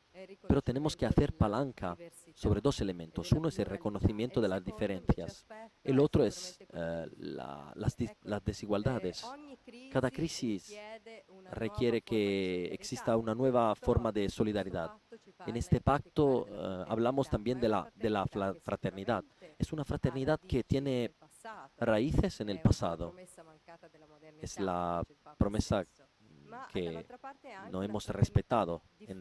Pero tenemos que hacer palanca sobre dos elementos. Uno es el reconocimiento de las diferencias. El otro es las desigualdades. Cada crisis requiere que exista una nueva forma de solidaridad. En este pacto hablamos también de la fraternidad. Es una fraternidad que tiene raíces en el pasado. Es la promesa que no hemos respetado en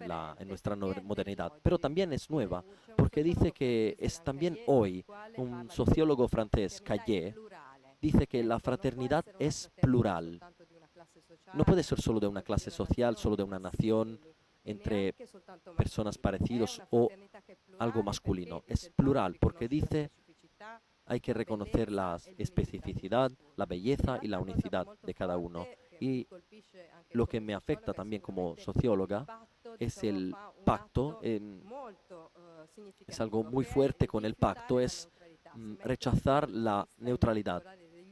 nuestra modernidad, pero también es nueva, porque dice que es también hoy. Un sociólogo francés, Caillé, dice que la fraternidad es plural. No puede ser solo de una clase social, solo de una nación, entre personas parecidas o algo masculino. Es plural, porque dice hay que reconocer la especificidad, la belleza y la unicidad de cada uno. Y lo que me afecta también como socióloga es el pacto. Es algo muy fuerte con el pacto, es rechazar la neutralidad.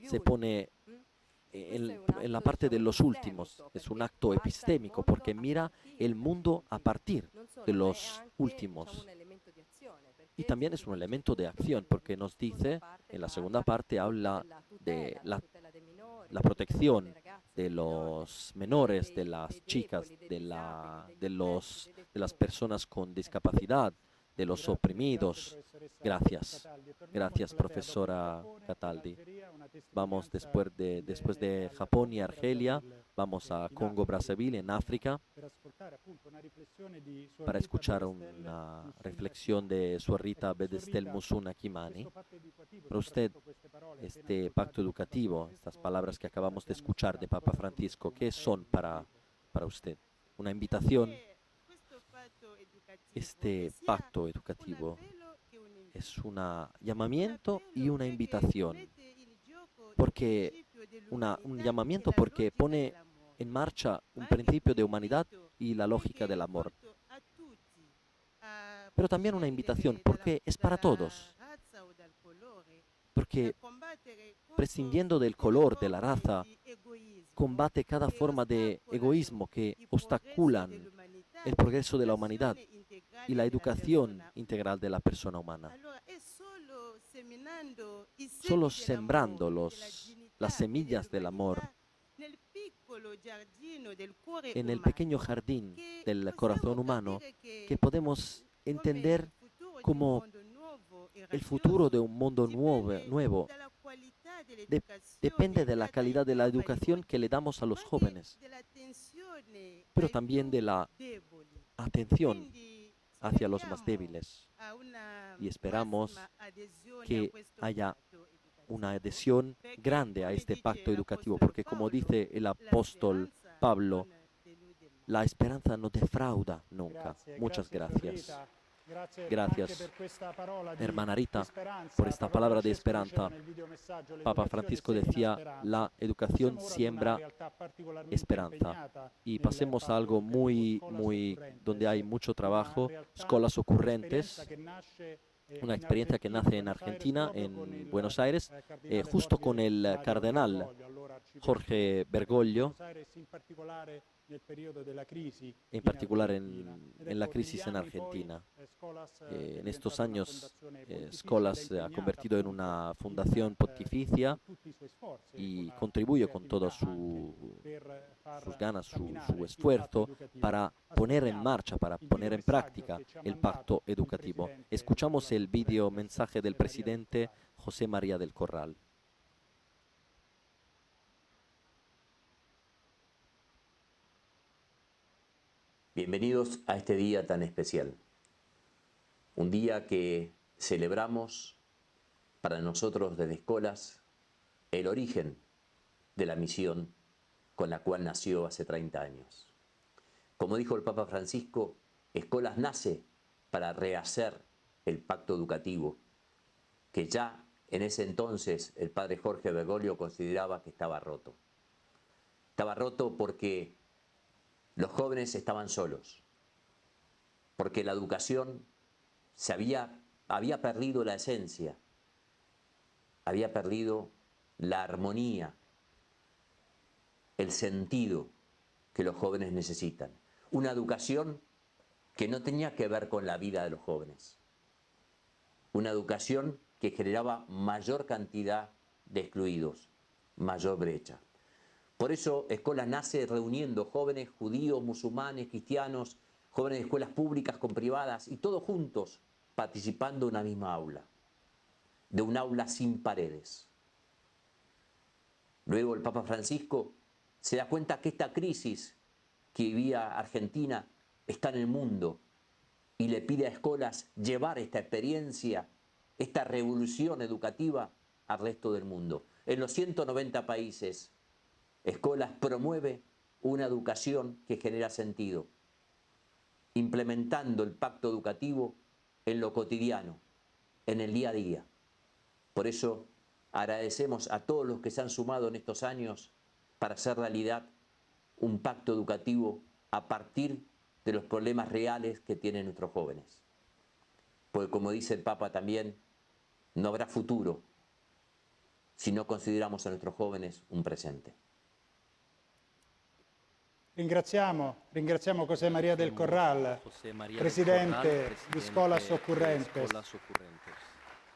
Se pone en la parte de los últimos. Es un acto epistémico porque mira el mundo a partir de los últimos. Y también es un elemento de acción porque nos dice, en la segunda parte habla de la protección de los menores, de las chicas, de las personas con discapacidad, de los oprimidos. Gracias. Gracias, profesora Cataldi. Vamos después de Japón y Argelia, vamos a Congo, Brazzaville, en África, para escuchar una reflexión de Suor Rita Bedestel Musuna Kimani. Para usted, este pacto educativo, estas palabras que acabamos de escuchar de Papa Francisco, ¿qué son para usted? Una invitación. Este pacto educativo es un llamamiento y una invitación, porque un llamamiento porque pone en marcha un principio de humanidad y la lógica del amor, pero también una invitación porque es para todos, porque prescindiendo del color, de la raza, combate cada forma de egoísmo que obstaculan el progreso de la humanidad y la educación integral de la persona humana. Solo sembrando las semillas del amor en el pequeño jardín del corazón humano, que podemos entender como el futuro de un mundo nuevo depende de la calidad de la educación que le damos a los jóvenes, pero también de la atención hacia los más débiles. Y esperamos que haya una adhesión grande a este pacto educativo, porque como dice el apóstol Pablo, la esperanza no defrauda nunca. Muchas gracias. Gracias, hermana Rita, por esta palabra de esperanza. Papa Francisco decía, la educación siembra esperanza. Y pasemos a algo donde hay mucho trabajo, escuelas ocurrentes, una experiencia que nace en Argentina, en Buenos Aires, justo con el cardenal Jorge Bergoglio, en particular en la crisis en Argentina. En estos años, Scholas se ha convertido en una fundación pontificia y contribuye con todas sus ganas, su esfuerzo para poner en marcha, para poner en práctica el pacto educativo. Escuchamos el video mensaje del presidente José María del Corral. Bienvenidos a este día tan especial, un día que celebramos para nosotros desde Scholas el origen de la misión con la cual nació hace 30 años. Como dijo el Papa Francisco, Scholas nace para rehacer el pacto educativo que ya en ese entonces el padre Jorge Bergoglio consideraba que estaba roto. Estaba roto porque los jóvenes estaban solos, porque la educación había perdido la esencia, había perdido la armonía, el sentido que los jóvenes necesitan. Una educación que no tenía que ver con la vida de los jóvenes. Una educación que generaba mayor cantidad de excluidos, mayor brecha. Por eso Escola nace reuniendo jóvenes judíos, musulmanes, cristianos, jóvenes de escuelas públicas con privadas y todos juntos participando en una misma aula, de un aula sin paredes. Luego el Papa Francisco se da cuenta que esta crisis que vivía Argentina está en el mundo y le pide a Escolas llevar esta experiencia, esta revolución educativa al resto del mundo. En los 190 países, Escolas promueve una educación que genera sentido, implementando el pacto educativo en lo cotidiano, en el día a día. Por eso agradecemos a todos los que se han sumado en estos años para hacer realidad un pacto educativo a partir de los problemas reales que tienen nuestros jóvenes. Porque como dice el Papa también, no habrá futuro si no consideramos a nuestros jóvenes un presente. Ringraziamo José María del Corral, presidente di Scholas Occurrentes.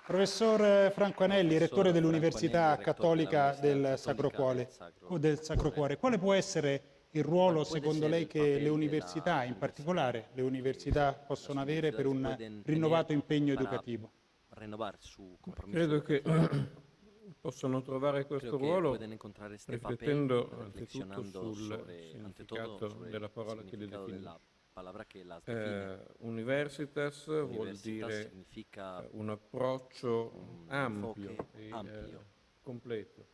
Professor Franco Anelli, rettore dell'Università Cattolica del Sacro Cuore, quale può essere il ruolo, secondo lei, che le università, in particolare le università, possono avere per un rinnovato impegno educativo? Credo che possano trovare questo ruolo riflettendo anzitutto sul significato della parola che li definisce. Universitas vuol dire un approccio ampio e completo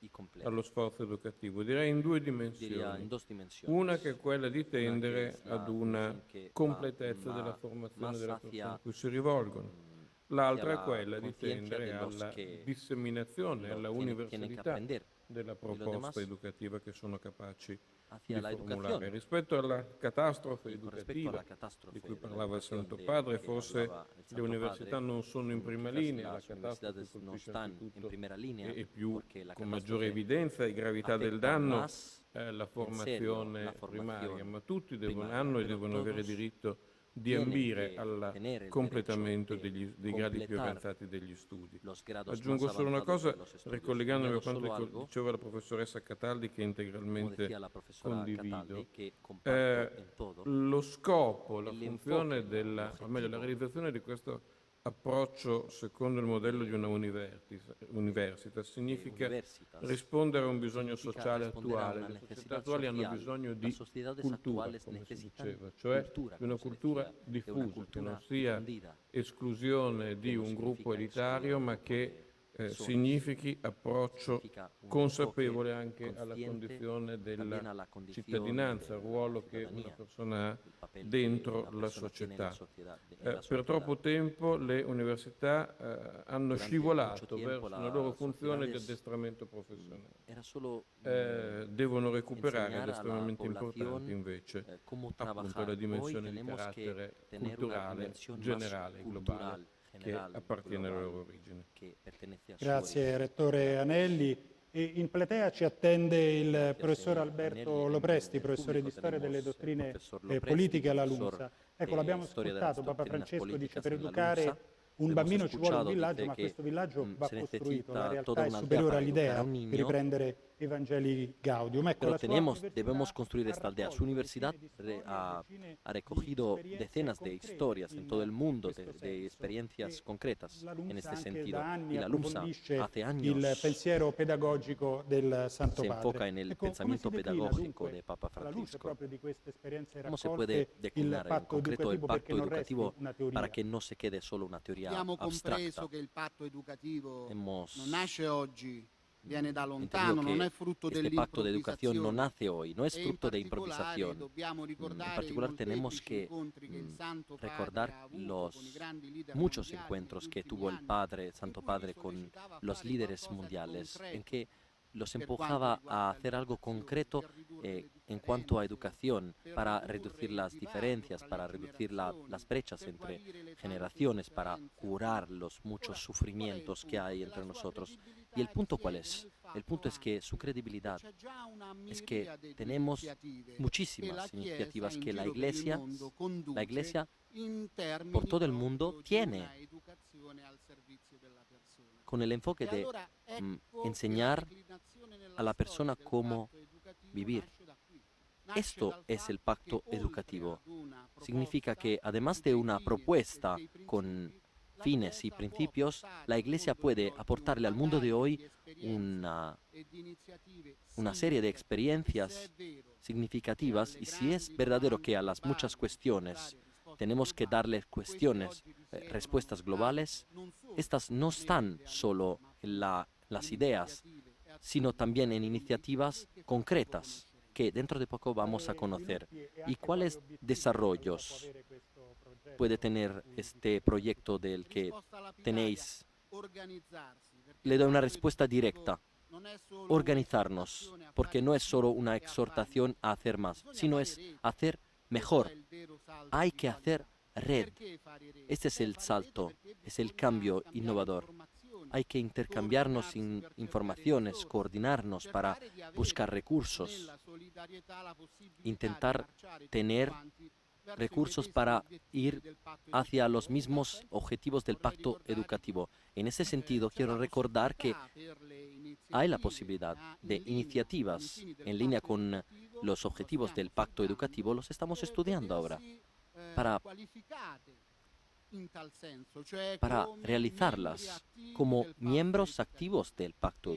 allo sforzo educativo, direi in due dimensioni. Una che è quella di tendere ad una completezza della formazione delle persone a cui si rivolgono. L'altra è quella di tendere alla disseminazione, alla universalità della proposta educativa che sono capaci di formulare. Rispetto alla catastrofe educativa di cui parlava il Santo Padre, forse le università non sono in prima linea, la catastrofe colpisce anzitutto e più con maggiore evidenza e gravità del danno la formazione primaria, ma tutti hanno e devono avere diritto di ambire al completamento dei gradi più avanzati degli studi. Aggiungo solo una cosa, ricollegandomi a quanto diceva la professoressa Cataldi, che integralmente condivido. Lo scopo, la funzione o meglio, la realizzazione di questo approccio secondo il modello di una università significa rispondere a un bisogno sociale attuale. Le società attuali hanno bisogno di cultura, come si diceva, cioè di una cultura diffusa, che non sia esclusione di un gruppo elitario, ma che significhi approccio consapevole anche alla condizione della cittadinanza, il ruolo che una persona ha dentro la società. Per troppo tempo le università hanno scivolato verso una loro funzione di addestramento professionale. Devono recuperare ed estremamente importante invece appunto la dimensione di carattere culturale, generale, globale, che appartiene alla loro origine. Grazie Rettore Anelli. E in platea ci attende il professor Alberto Lopresti, professore di storia delle dottrine politiche alla LUMSA. Ecco, l'abbiamo ascoltato, Papa Francesco dice per educare un bambino ci vuole un villaggio, ma questo villaggio va costruito, la realtà è superiore all'idea, per riprendere Evangelii Gaudium. Pero debemos construir esta aldea. Su universidad ha recogido decenas de historias en todo el mundo, de experiencias concretas en este sentido. Y la LUMSA hace años se enfoca en el pensamiento pedagógico de Papa Francisco. ¿Cómo se puede declinar en concreto el pacto educativo para que no se quede solo una teoria abbiamo compreso che il patto educativo non nasce oggi, viene da lontano, non è frutto dell'improvvisazione. No nace hoy, no es fruto de improvisación. En particular tenemos que recordar los muchos encuentros que tuvo el Santo Padre con los líderes mundiales, en que los empujaba a hacer algo concreto en cuanto a educación, para reducir las diferencias, para reducir las brechas entre generaciones, para curar los muchos sufrimientos que hay entre nosotros. ¿Y el punto cuál es? El punto es que su credibilidad es que tenemos muchísimas iniciativas que la Iglesia por todo el mundo tiene, con el enfoque de enseñar a la persona cómo vivir. Esto es el pacto educativo. Significa que además de una propuesta con fines y principios, la Iglesia puede aportarle al mundo de hoy una serie de experiencias significativas, y si es verdadero que a las muchas cuestiones tenemos que darle respuestas globales, estas no están solo en las ideas, sino también en iniciativas concretas que dentro de poco vamos a conocer. ¿Y cuáles desarrollos puede tener este proyecto del que tenéis? Le doy una respuesta directa. Organizarnos, porque no es solo una exhortación a hacer más, sino es hacer mejor. Hay que hacer red. Este es el salto, es el cambio innovador. Hay que intercambiarnos informaciones, coordinarnos para buscar recursos, intentar tener recursos para ir hacia los mismos objetivos del pacto educativo. En ese sentido, quiero recordar que hay la posibilidad de iniciativas en línea con los objetivos del pacto educativo. Los estamos estudiando ahora para realizarlas como miembros activos del pacto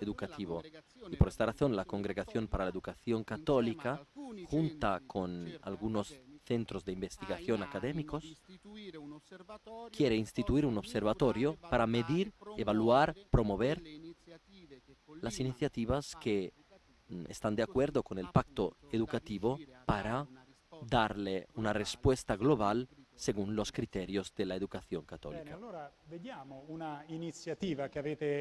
educativo. Y por esta razón, la Congregación para la Educación Católica, junta con algunos centros de investigación académicos, quiere instituir un observatorio para medir, evaluar, promover las iniciativas que están de acuerdo con el pacto educativo para darle una respuesta global según los criterios de la educación católica.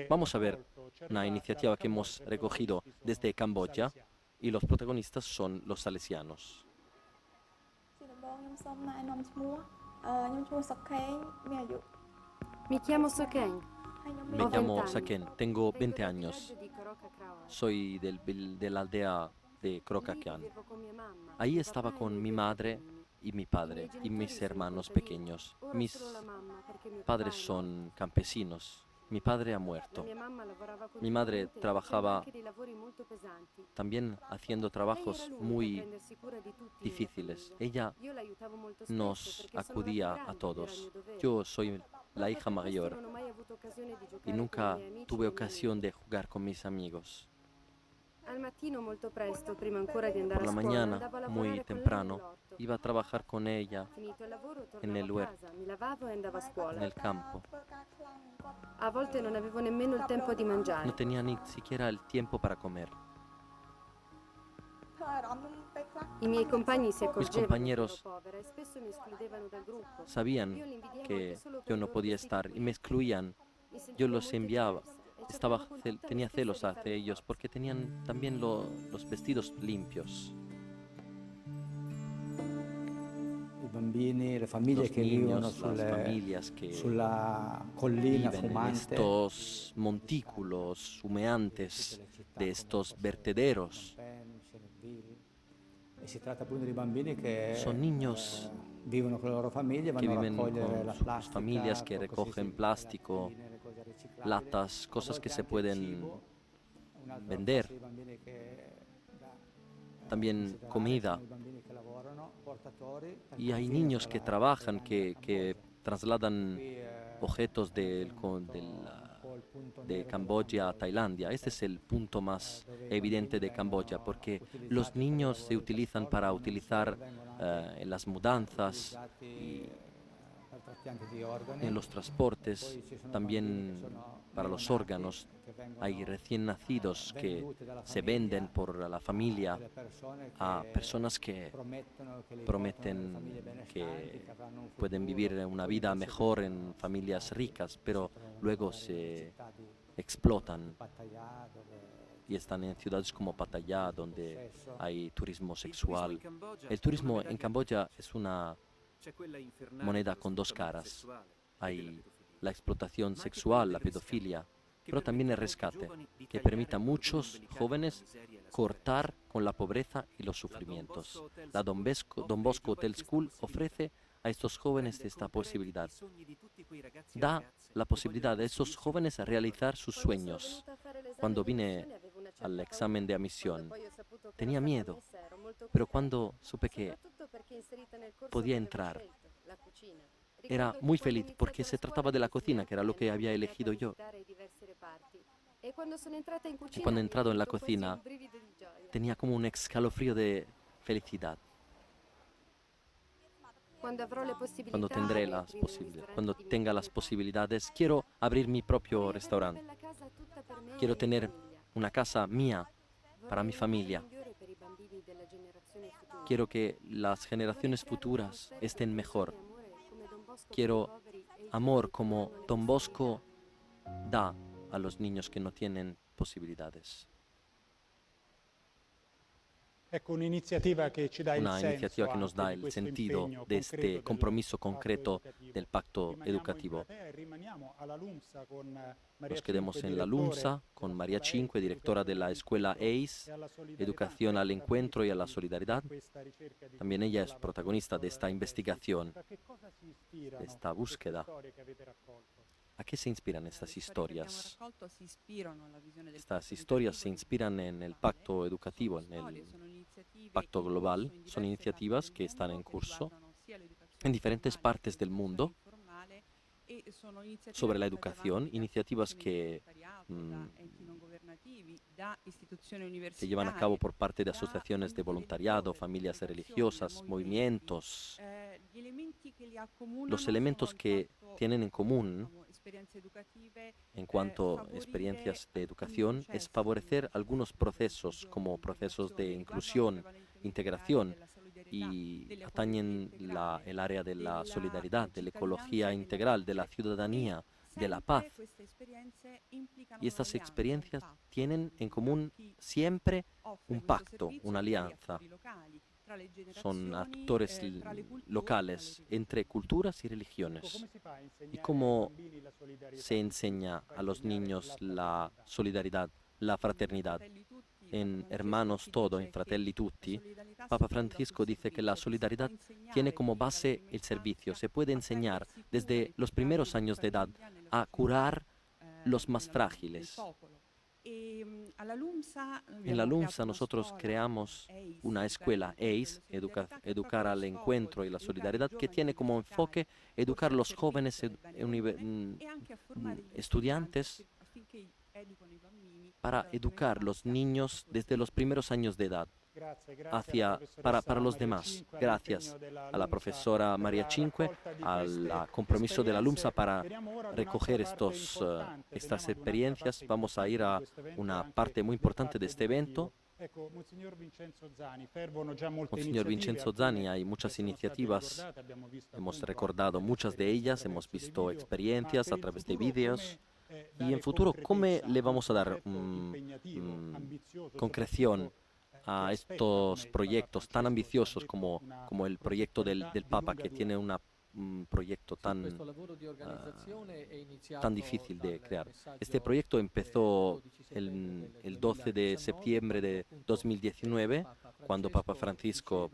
Vamos a ver una iniciativa que hemos recogido desde Camboya, y los protagonistas son los salesianos. Me llamo Saken, tengo 20 años. Soy de la aldea de Krokakyan. Ahí estaba con mi madre y mi padre y mis hermanos pequeños. Mis padres son campesinos. Mi padre ha muerto. Mi madre trabajaba también haciendo trabajos muy difíciles. Ella nos acudía a todos. Yo soy la hija mayor y nunca tuve ocasión de jugar con mis amigos. Por la mañana, muy temprano, iba a trabajar con ella en el huerto, en el campo. A volte non avevo nemmeno il tempo di mangiare. No tenía ni siquiera el tiempo para comer. I miei compagni si Mis accorgevano compañeros che ero povera e spesso mi escludevano dal gruppo. sabían que yo no podía estar y me excluían. Yo los enviaba. Tenía celos hacia ellos porque tenían también los vestidos limpios. Le famiglie Los che niños, vivono las familias que sulla collina viven en fumante, estos montículos humeantes de estos vertederos. e si tratta appunto di bambini che Son niños vivono con le loro famiglie, que vanno a viven raccogliere la con sus plastica, familias, que cose recogen semplici, plástico, lattine, le cose riciclabili, latas, a cosas que volte se anche pueden cibo, un'altra vender. classe di bambini che También considerare comida. sono i bambini che lavorano, portatori, Y hay confine niños tra que la- trabajan, tra que trasladan Qui, objetos de un po' il punto de nero Camboya a della Tailandia. Este es el punto más dove i evidente de bambini Camboya, vengono porque utilizzati los per niños lavori se utilizan trasporto, para ma non utilizar solo, vengono anche en las mudanzas, utilizzati per trapianti di organi. en los transportes, Poi ci sono también bambini che sono para los neonati, órganos. che vengono Hay recién nacidos que venduti dalla se famiglia venden por la familia delle persone a che personas que promettono che li portano nelle prometen famiglie benestanti, que che avranno un pueden futuro, vivir una vida poi mejor si en familias ricas, pero trovano luego magari nelle se città di explotan Pattaya, dove y están en ciudades como Pattaya, donde hay turismo sexual. El turismo en Camboya es una moneda con dos caras. Hay la explotación sexual, la pedofilia, pero también el rescate, que permite a muchos jóvenes cortar con la pobreza y los sufrimientos. La Don Bosco Hotel School ofrece a estos jóvenes esta posibilidad. Da la posibilidad a estos jóvenes a realizar sus sueños. Cuando vine al examen de admisión, tenía miedo, pero cuando supe que podía entrar, era muy feliz porque se trataba de la cocina, que era lo que había elegido yo. Y cuando he entrado en la cocina, tenía como un escalofrío de felicidad. Cuando tenga las posibilidades, quiero abrir mi propio restaurante. Quiero tener una casa mía para mi familia. Quiero que las generaciones futuras estén mejor. Quiero amor como Don Bosco da a los niños que no tienen posibilidades. Una iniziativa que nos da el sentido de este compromiso concreto del pacto educativo. Nos quedemos en la LUMSA con María Cinque, directora de la escuela ACE, Educación al Encuentro y a la Solidaridad. También ella es protagonista de esta investigación, de esta búsqueda. ¿A qué se inspiran estas historias? Estas historias se inspiran en el pacto educativo, en el pacto global. Son iniciativas que están en curso en diferentes partes del mundo sobre la educación, iniciativas que se llevan a cabo por parte de asociaciones de voluntariado, familias religiosas, movimientos. Los elementos que tienen en común en cuanto a experiencias de educación es favorecer algunos procesos como procesos de inclusión, integración y atañen el área de la solidaridad, de la ecología integral, de la ciudadanía, de la paz. Y estas experiencias tienen en común siempre un pacto, una alianza. Son actores locales entre culturas y religiones. ¿Y cómo se enseña a los niños la solidaridad, la fraternidad? En Hermanos Todo, en Fratelli Tutti, Papa Francisco dice que la solidaridad tiene como base el servicio. Se puede enseñar desde los primeros años de edad a curar los más frágiles. En la LUMSA nosotros creamos una escuela ACE, Educar al Encuentro y la Solidaridad, que tiene como enfoque educar a los jóvenes estudiantes para educar a los niños desde los primeros años de edad para los demás. Gracias a la profesora María Cinque, al compromiso de la LUMSA para recoger estas experiencias. Vamos a ir a una parte muy importante de este evento. Monseñor Vincenzo Zani, hay muchas iniciativas, hemos recordado muchas de ellas, hemos visto experiencias a través de vídeos. Y en futuro, ¿cómo le vamos a dar concreción a estos proyectos tan ambiciosos como el proyecto del Papa, que tiene un proyecto tan difícil de crear? Este proyecto empezó el 12 de septiembre de 2019, cuando Papa Francisco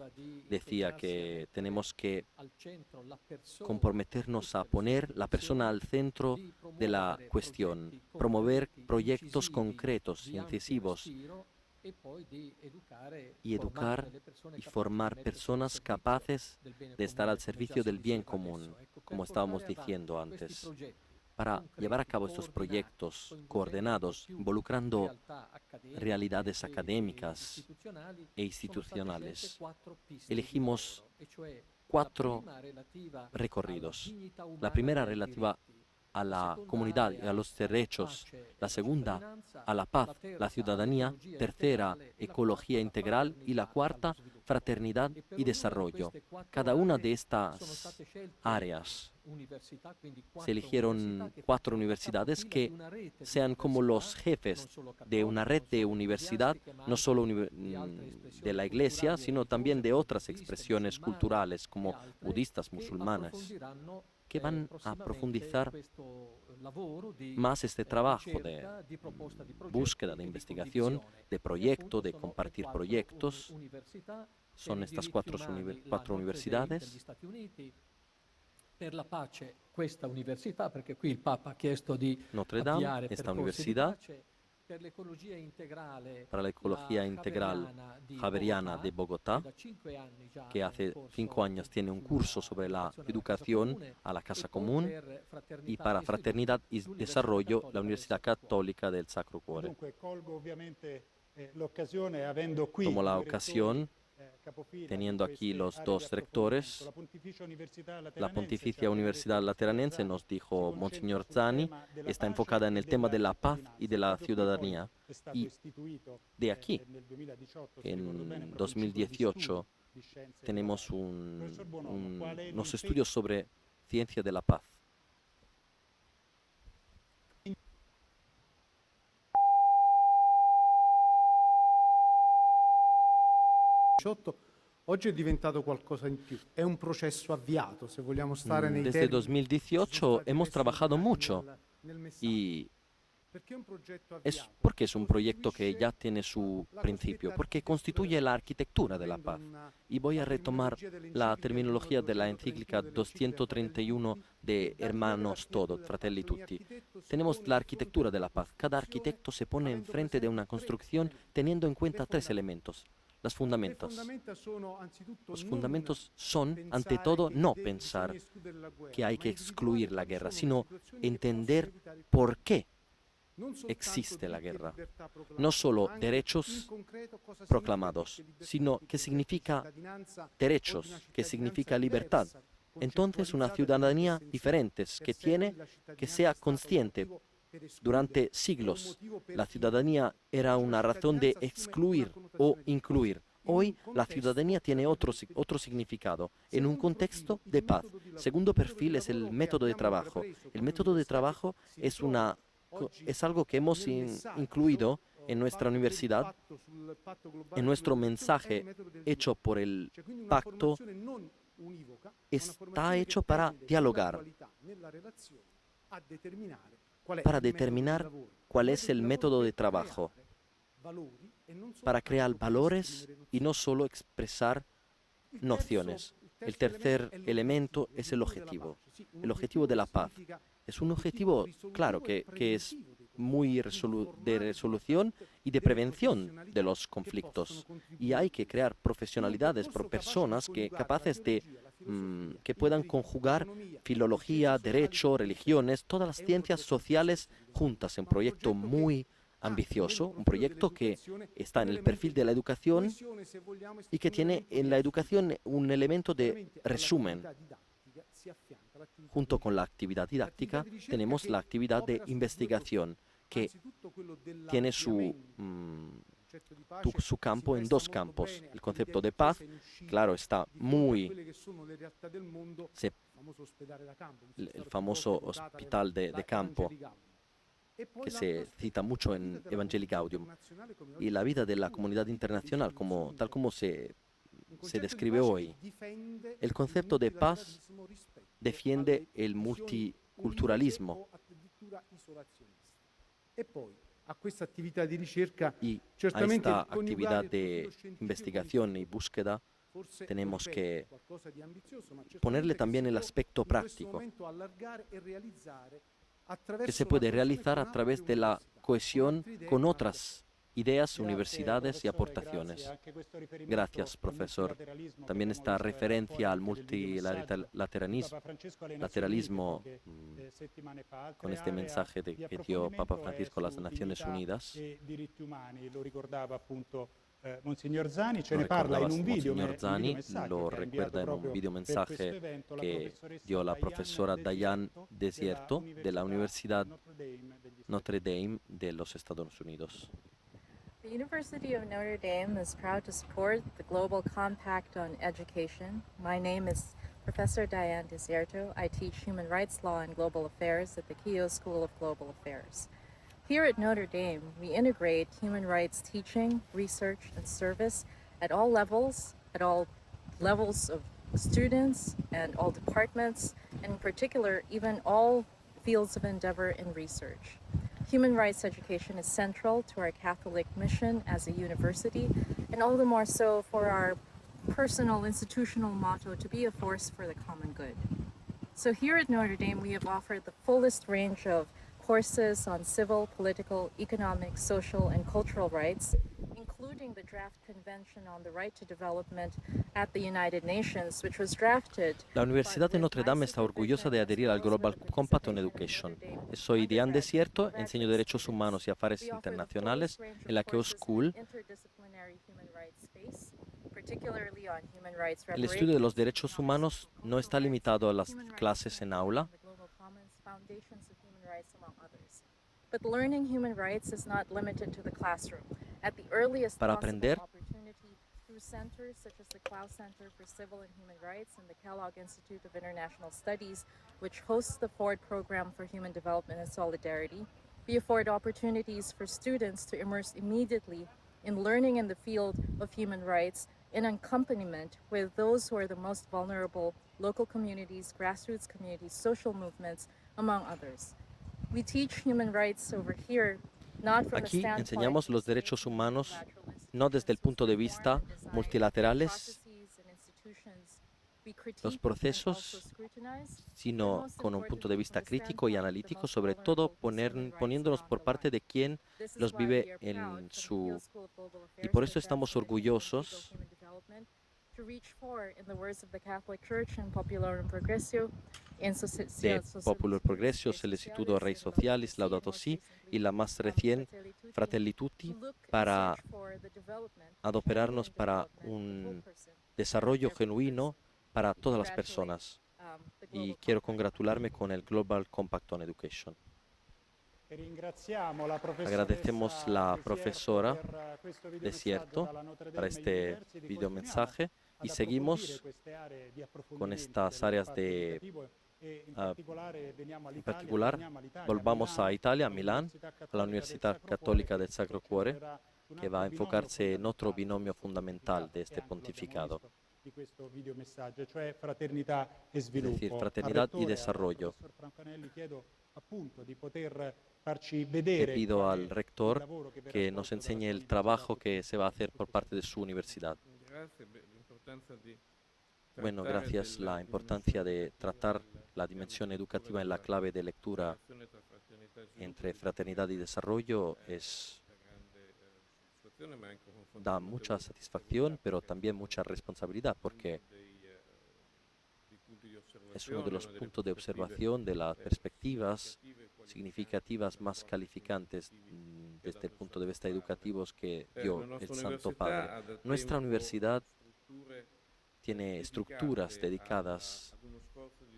decía que tenemos que comprometernos a poner la persona al centro de la cuestión, promover proyectos concretos y incisivos y educar y formar personas capaces de estar al servicio del bien común, como estábamos diciendo antes, para llevar a cabo estos proyectos coordinados, involucrando realidades académicas e institucionales. Elegimos 4 recorridos. La primera relativa a la comunidad y a los derechos, la segunda a la paz, la ciudadanía, tercera ecología integral y la cuarta fraternidad y desarrollo. Cada una de estas áreas se eligieron 4 universidades que sean como los jefes de una red de universidad, no solo de la Iglesia, sino también de otras expresiones culturales como budistas, musulmanes, que van a profundizar más este trabajo de búsqueda, de investigación, de proyecto, de compartir proyectos. Son estas 4 universidades. Notre Dame, esta universidad, para la ecología integral javeriana de Bogotá, que hace 5 años tiene un curso sobre la educación a la casa común, y para fraternidad y desarrollo, la Universidad Católica del Sacro Cuore. Tomo la ocasión, teniendo aquí los 2 rectores, la Pontificia Universidad Lateranense, nos dijo Monseñor Zani, está enfocada en el tema de la paz y de la ciudadanía. Y de aquí, en 2018, tenemos unos estudios sobre ciencia de la paz. Oggi è diventato qualcosa in più, è un processo avviato, se vogliamo stare nei Desde 2018 hemos trabajado mucho y porque es un proyecto que ya tiene su principio, porque constituye la arquitectura de la paz. Y voy a retomar la terminología de la encíclica 231 de Hermanos Todos, Fratelli Tutti. Tenemos la arquitectura de la paz. Cada arquitecto se pone enfrente de una construcción teniendo en cuenta 3 elementos. Los fundamentos son, ante todo, no pensar que hay que excluir la guerra, sino entender por qué existe la guerra. No solo derechos proclamados, sino qué significa derechos, qué significa libertad. Entonces, una ciudadanía diferente que sea consciente. Durante siglos, la ciudadanía era una razón de excluir o incluir. Hoy, la ciudadanía tiene otro significado, en un contexto de paz. Segundo perfil es el método de trabajo. El método de trabajo es algo que hemos incluido en nuestra universidad, en nuestro mensaje hecho por el pacto. Está hecho para dialogar, para determinar cuál es el método de trabajo, para crear valores y no solo expresar nociones. El tercer elemento es el objetivo de la paz. Es un objetivo, claro, que es muy de resolución y de prevención de los conflictos. Y hay que crear profesionalidades por personas capaces de que puedan conjugar filología, derecho, religiones, todas las ciencias sociales juntas en un proyecto muy ambicioso, un proyecto que está en el perfil de la educación y que tiene en la educación un elemento de resumen. Junto con la actividad didáctica tenemos la actividad de investigación, que tiene su campo en 2 campos. El concepto de paz, claro, está el famoso hospital de campo, que se cita mucho en Evangelii Gaudium, y la vida de la comunidad internacional, tal como se describe hoy. El concepto de paz defiende el multiculturalismo y a esta actividad de investigación y búsqueda tenemos que ponerle también el aspecto práctico, que se puede realizar a través de la cohesión con otras ideas, universidades y aportaciones. Gracias, profesor. También esta referencia al multilateralismo con este mensaje que dio Papa Francisco a las Naciones Unidas. Monsignor Zani ce Lo ne parla in recordaba un video, Monsignor Zani, videomessaggio lo che ha recuerda inviato en un proprio video per questo mensaje evento la que professoressa dio la profesora Diane Desierto de la Universidad Notre Dame de los Estados Unidos. The University of Notre Dame is proud to support the Global Compact on Education. My name is Professor Diane Desierto. I teach Human Rights Law and Global Affairs at the Keough School of Global Affairs. Here at Notre Dame, we integrate human rights teaching, research, and service at all levels of students and all departments, and in particular, even all fields of endeavor in research. Human rights education is central to our Catholic mission as a university, and all the more so for our personal institutional motto to be a force for the common good. So here at Notre Dame, we have offered the fullest range of courses on civil, political, economic, social, and cultural rights, including the draft convention on the right to development at the United Nations, which was drafted. La Universidad de Notre Dame está orgullosa de adherir al Global Compact on Education. Soy Diane Desierto, enseño Derechos Humanos y Afares Internacionales en la Keough School. El estudio de los derechos humanos no está limitado a las clases en aula. But learning human rights is not limited to the classroom. At the earliest Para possible aprender, opportunity through centers such as the Clough Center for Civil and Human Rights and the Kellogg Institute of International Studies, which hosts the Ford Program for Human Development and Solidarity, we afford opportunities for students to immerse immediately in learning in the field of human rights in accompaniment with those who are the most vulnerable, local communities, grassroots communities, social movements, among others. We teach human rights over here, not from the aquí standpoint enseñamos los derechos humanos no desde el punto de vista multilaterales, los procesos, sino con un punto de vista crítico y analítico, sobre todo poniéndonos por parte de quien los vive en su... Y por eso estamos orgullosos de Popular Progressio, Solicitudo Rei Socialis, Laudato Si y la más reciente Fratelli Tutti, para adoptarnos para un desarrollo genuino para todas las personas. Y quiero congratularme con el Global Compact on Education. Agradecemos a la profesora Desierto para este videomensaje y seguimos con estas áreas de... en particular, volvamos a Italia, a Milán, a la Universidad Católica del Sacro Cuore, que va a enfocarse en otro binomio fundamental de este pontificado. Es decir, fraternidad y desarrollo. Le pido al rector que nos enseñe el trabajo que se va a hacer por parte de su universidad. Bueno, gracias. La importancia de tratar la dimensión educativa en la clave de lectura entre fraternidad y desarrollo da mucha satisfacción, pero también mucha responsabilidad, porque es uno de los puntos de observación de las perspectivas significativas más calificantes desde el punto de vista educativo que dio el Santo Padre. Nuestra universidad tiene estructuras dedicadas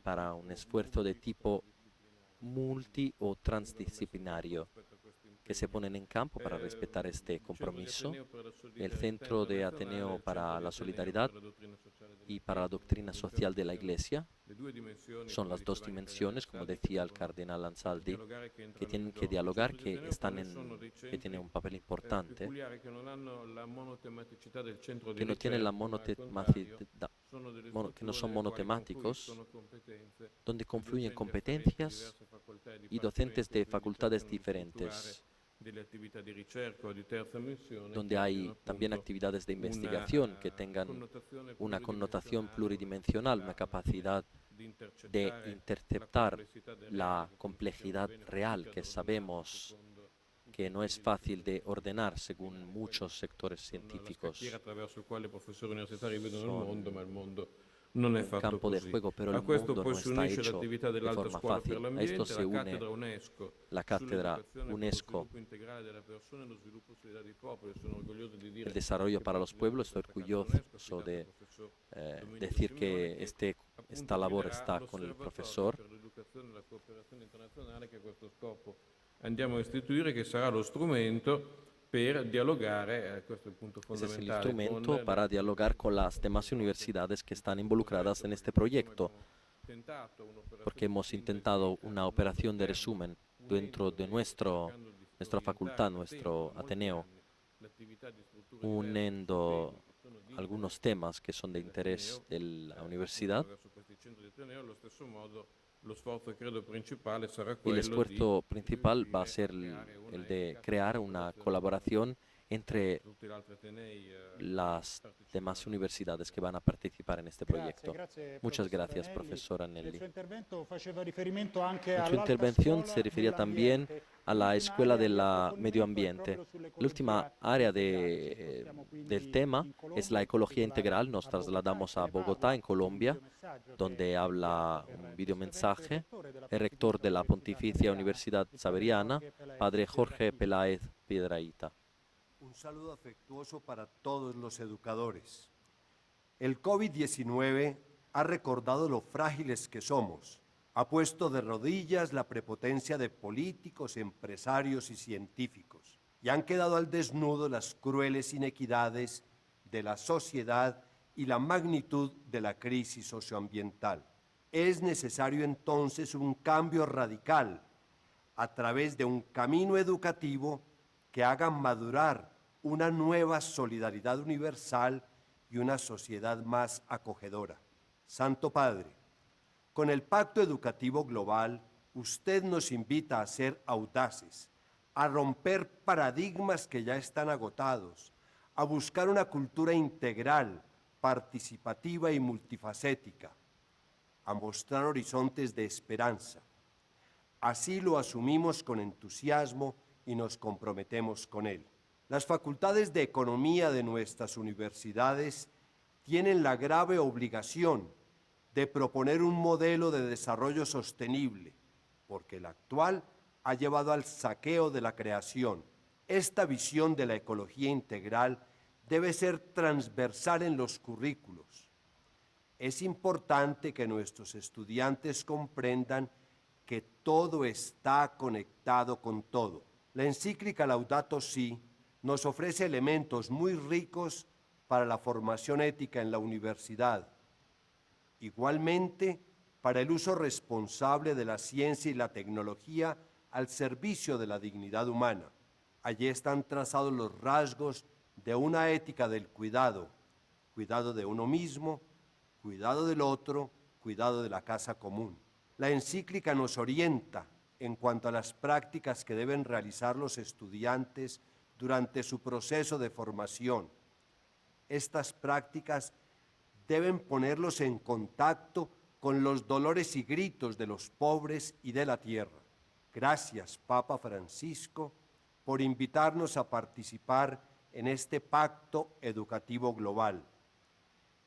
para un esfuerzo de tipo multi o transdisciplinario que se ponen en campo para respetar este compromiso. El Centro de Ateneo para la Solidaridad y para la Doctrina Social de la Iglesia son las dos dimensiones, como decía el cardenal Ansaldi, que tienen que dialogar, que tienen un papel importante, que no tienen la que no son monotemáticos, donde confluyen competencias y docentes de facultades diferentes, donde hay también actividades de investigación que tengan una connotación pluridimensional, una capacidad de interceptar la complejidad real que sabemos que no es fácil de ordenar según muchos sectores científicos. campo de juego, pero el mundo no está hecho de forma fácil. A esto se une la cátedra UNESCO, el desarrollo para los pueblos. Estoy orgulloso de decir que esta labor está con el profesor. Andiamo a istituire, che sarà lo strumento per dialogare, questo è il punto Ese es el fondamentale, instrumento para dialogar con las demás universidades que están involucradas en este proyecto, porque hemos intentado una operación de resumen dentro de nuestra facultad, nuestro Ateneo, uniendo algunos temas que son de interés de la universidad. Y el esfuerzo principal va a ser el de crear una colaboración entre las demás universidades que van a participar en este proyecto. Muchas gracias, profesor Anelli. En su intervención se refería también a la Escuela del Medio Ambiente. La última área del tema es la ecología integral. Nos trasladamos a Bogotá, en Colombia, donde habla un videomensaje el rector de la Pontificia Universidad Javeriana, padre Jorge Peláez Piedrahita. Un saludo afectuoso para todos los educadores. El COVID-19 ha recordado lo frágiles que somos, ha puesto de rodillas la prepotencia de políticos, empresarios y científicos, y han quedado al desnudo las crueles inequidades de la sociedad y la magnitud de la crisis socioambiental. Es necesario entonces un cambio radical a través de un camino educativo que haga madurar una nueva solidaridad universal y una sociedad más acogedora. Santo Padre, con el Pacto Educativo Global, usted nos invita a ser audaces, a romper paradigmas que ya están agotados, a buscar una cultura integral, participativa y multifacética, a mostrar horizontes de esperanza. Así lo asumimos con entusiasmo y nos comprometemos con él. Las facultades de economía de nuestras universidades tienen la grave obligación de proponer un modelo de desarrollo sostenible, porque el actual ha llevado al saqueo de la creación. Esta visión de la ecología integral debe ser transversal en los currículos. Es importante que nuestros estudiantes comprendan que todo está conectado con todo. La encíclica Laudato Si nos ofrece elementos muy ricos para la formación ética en la universidad. Igualmente, para el uso responsable de la ciencia y la tecnología al servicio de la dignidad humana. Allí están trazados los rasgos de una ética del cuidado, cuidado de uno mismo, cuidado del otro, cuidado de la casa común. La encíclica nos orienta en cuanto a las prácticas que deben realizar los estudiantes durante su proceso de formación. Estas prácticas deben ponerlos en contacto con los dolores y gritos de los pobres y de la tierra. Gracias, Papa Francisco, por invitarnos a participar en este pacto educativo global.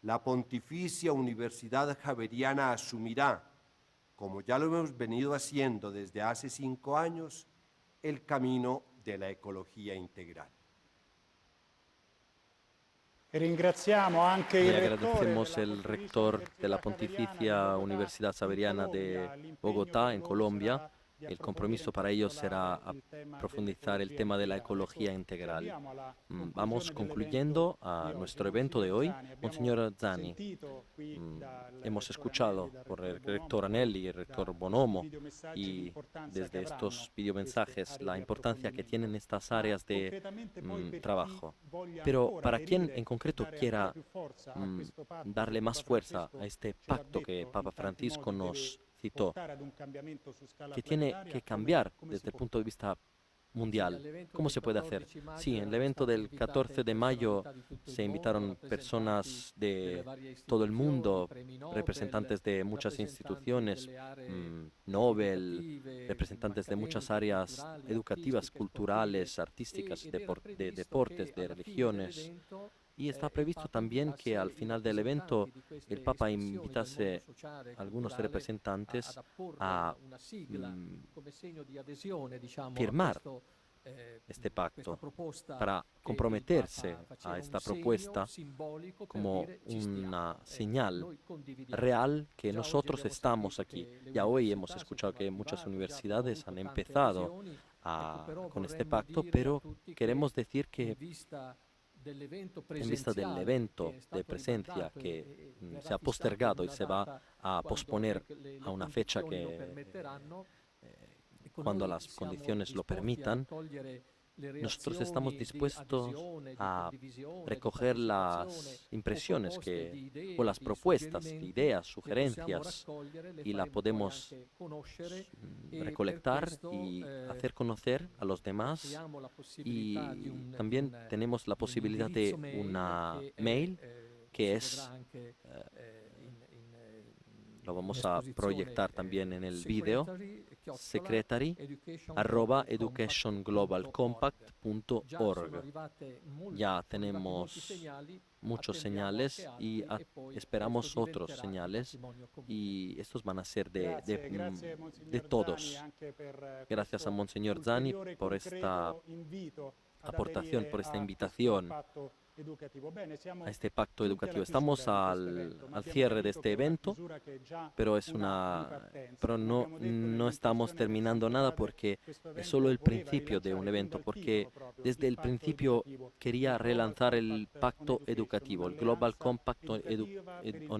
La Pontificia Universidad Javeriana asumirá, como ya lo hemos venido haciendo desde hace 5 años, el camino de la ecología integral. Le agradecemos el rector de la Pontificia Universidad Javeriana de Bogotá, en Colombia. El compromiso para ellos será profundizar el tema de la ecología integral. Vamos concluyendo a nuestro evento de hoy. Monseñor Zani, hemos escuchado por el rector Anelli y el rector Bonomo y desde estos videomensajes la importancia que tienen estas áreas de trabajo. Pero para quien en concreto quiera darle más fuerza a este pacto que Papa Francisco nos citó, que tiene que cambiar desde el punto de vista mundial. ¿Cómo se puede hacer? Sí, en el evento del 14 de mayo se invitaron personas de todo el mundo, representantes de muchas instituciones, Nobel, representantes de muchas áreas educativas, culturales, artísticas, de deportes, de religiones, Y está previsto también que al final del evento el Papa invitase a algunos representantes a firmar este pacto para comprometerse a esta propuesta como una señal real que nosotros estamos aquí. Ya hoy hemos escuchado que muchas universidades han empezado con este pacto, pero queremos decir que en vista del evento de presencia que se ha postergado y se va a posponer a una fecha que cuando las condiciones lo permitan, nosotros estamos dispuestos a recoger las impresiones o las propuestas, ideas, sugerencias, y la podemos recolectar y hacer conocer a los demás. Y también tenemos la posibilidad de una mail que es... lo vamos a proyectar también en el vídeo, secretary@educationglobalcompact.org. Ya tenemos muchos señales y esperamos otros señales, y estos van a ser de todos. Gracias a Monseñor Zani por esta aportación, por esta invitación a este pacto educativo. Estamos al cierre de este evento, pero no estamos terminando nada, porque es solo el principio de un evento, porque desde el principio quería relanzar el pacto educativo, el Global Compact on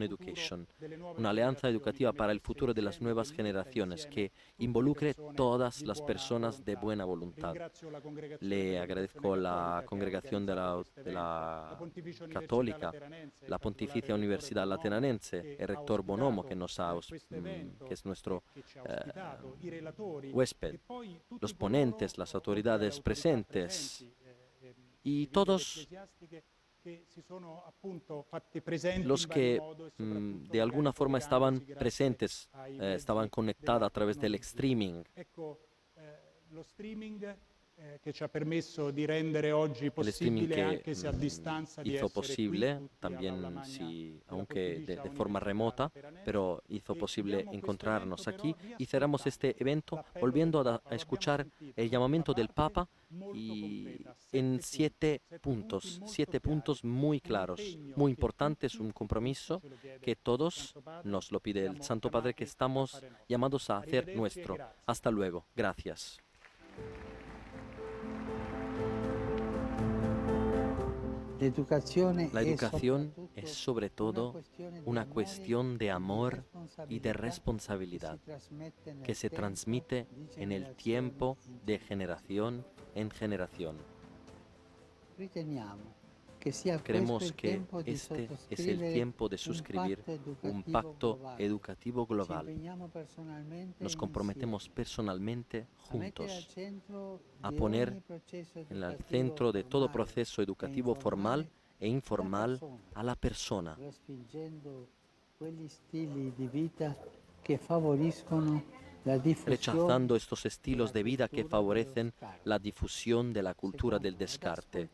Education, una alianza educativa para el futuro de las nuevas generaciones que involucre todas las personas de buena voluntad. Le agradezco a la congregación de la Católica, la Pontificia Universidad Lateranense, el rector Bonomo, que es nuestro huésped, los ponentes, las autoridades presentes y todos los que de alguna forma estaban presentes, estaban conectados a través del streaming. Che ci ha permesso di rendere oggi possibile, anche se a distanza, di hizo essere posible, qui también aunque de forma remota, pero hizo posible encontrarnos aquí, y cerramos este evento volviendo a escuchar el llamamiento del Papa y en 7 puntos muy claros, muy importantes, un compromiso que todos nos lo pide el Santo Padre, que estamos llamados a hacer nuestro. Hasta luego. Gracias. La educación es sobre todo una cuestión de amor y de responsabilidad que se transmite en el tiempo de generación en generación. Creemos que este es el tiempo de suscribir un pacto educativo global. Nos comprometemos personalmente juntos a poner en el centro de todo proceso educativo formal e informal a la persona, rechazando estos estilos de vida que favorecen la difusión de la cultura del descarte.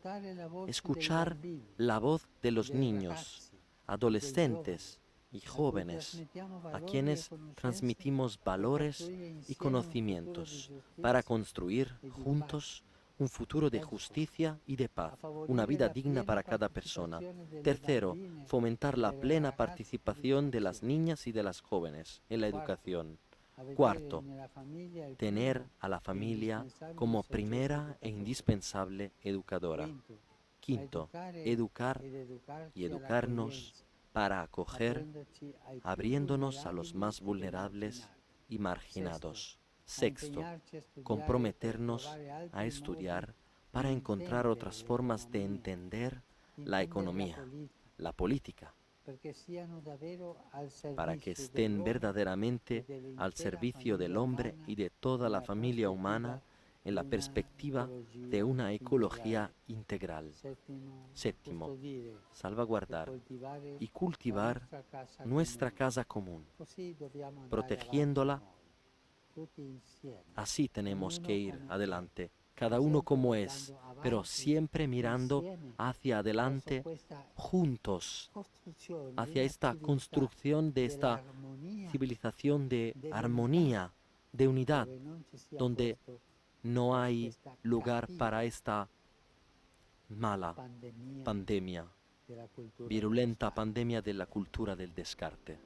Escuchar la voz de los niños, adolescentes y jóvenes, a quienes transmitimos valores y conocimientos para construir juntos un futuro de justicia y de paz, una vida digna para cada persona. Tercero, fomentar la plena participación de las niñas y de las jóvenes en la educación. Cuarto, tener a la familia como primera e indispensable educadora. Quinto, educar y educarnos para acoger, abriéndonos a los más vulnerables y marginados. Sexto, comprometernos a estudiar para encontrar otras formas de entender la economía, la política, para que estén verdaderamente al servicio del hombre y de toda la familia humana en la perspectiva de una ecología integral. Séptimo, salvaguardar y cultivar nuestra casa común, protegiéndola. Así tenemos que ir adelante, cada uno como es, pero siempre mirando hacia adelante, juntos, hacia esta construcción de esta civilización de armonía, de unidad, donde no hay lugar para esta mala pandemia, virulenta pandemia de la cultura del descarte.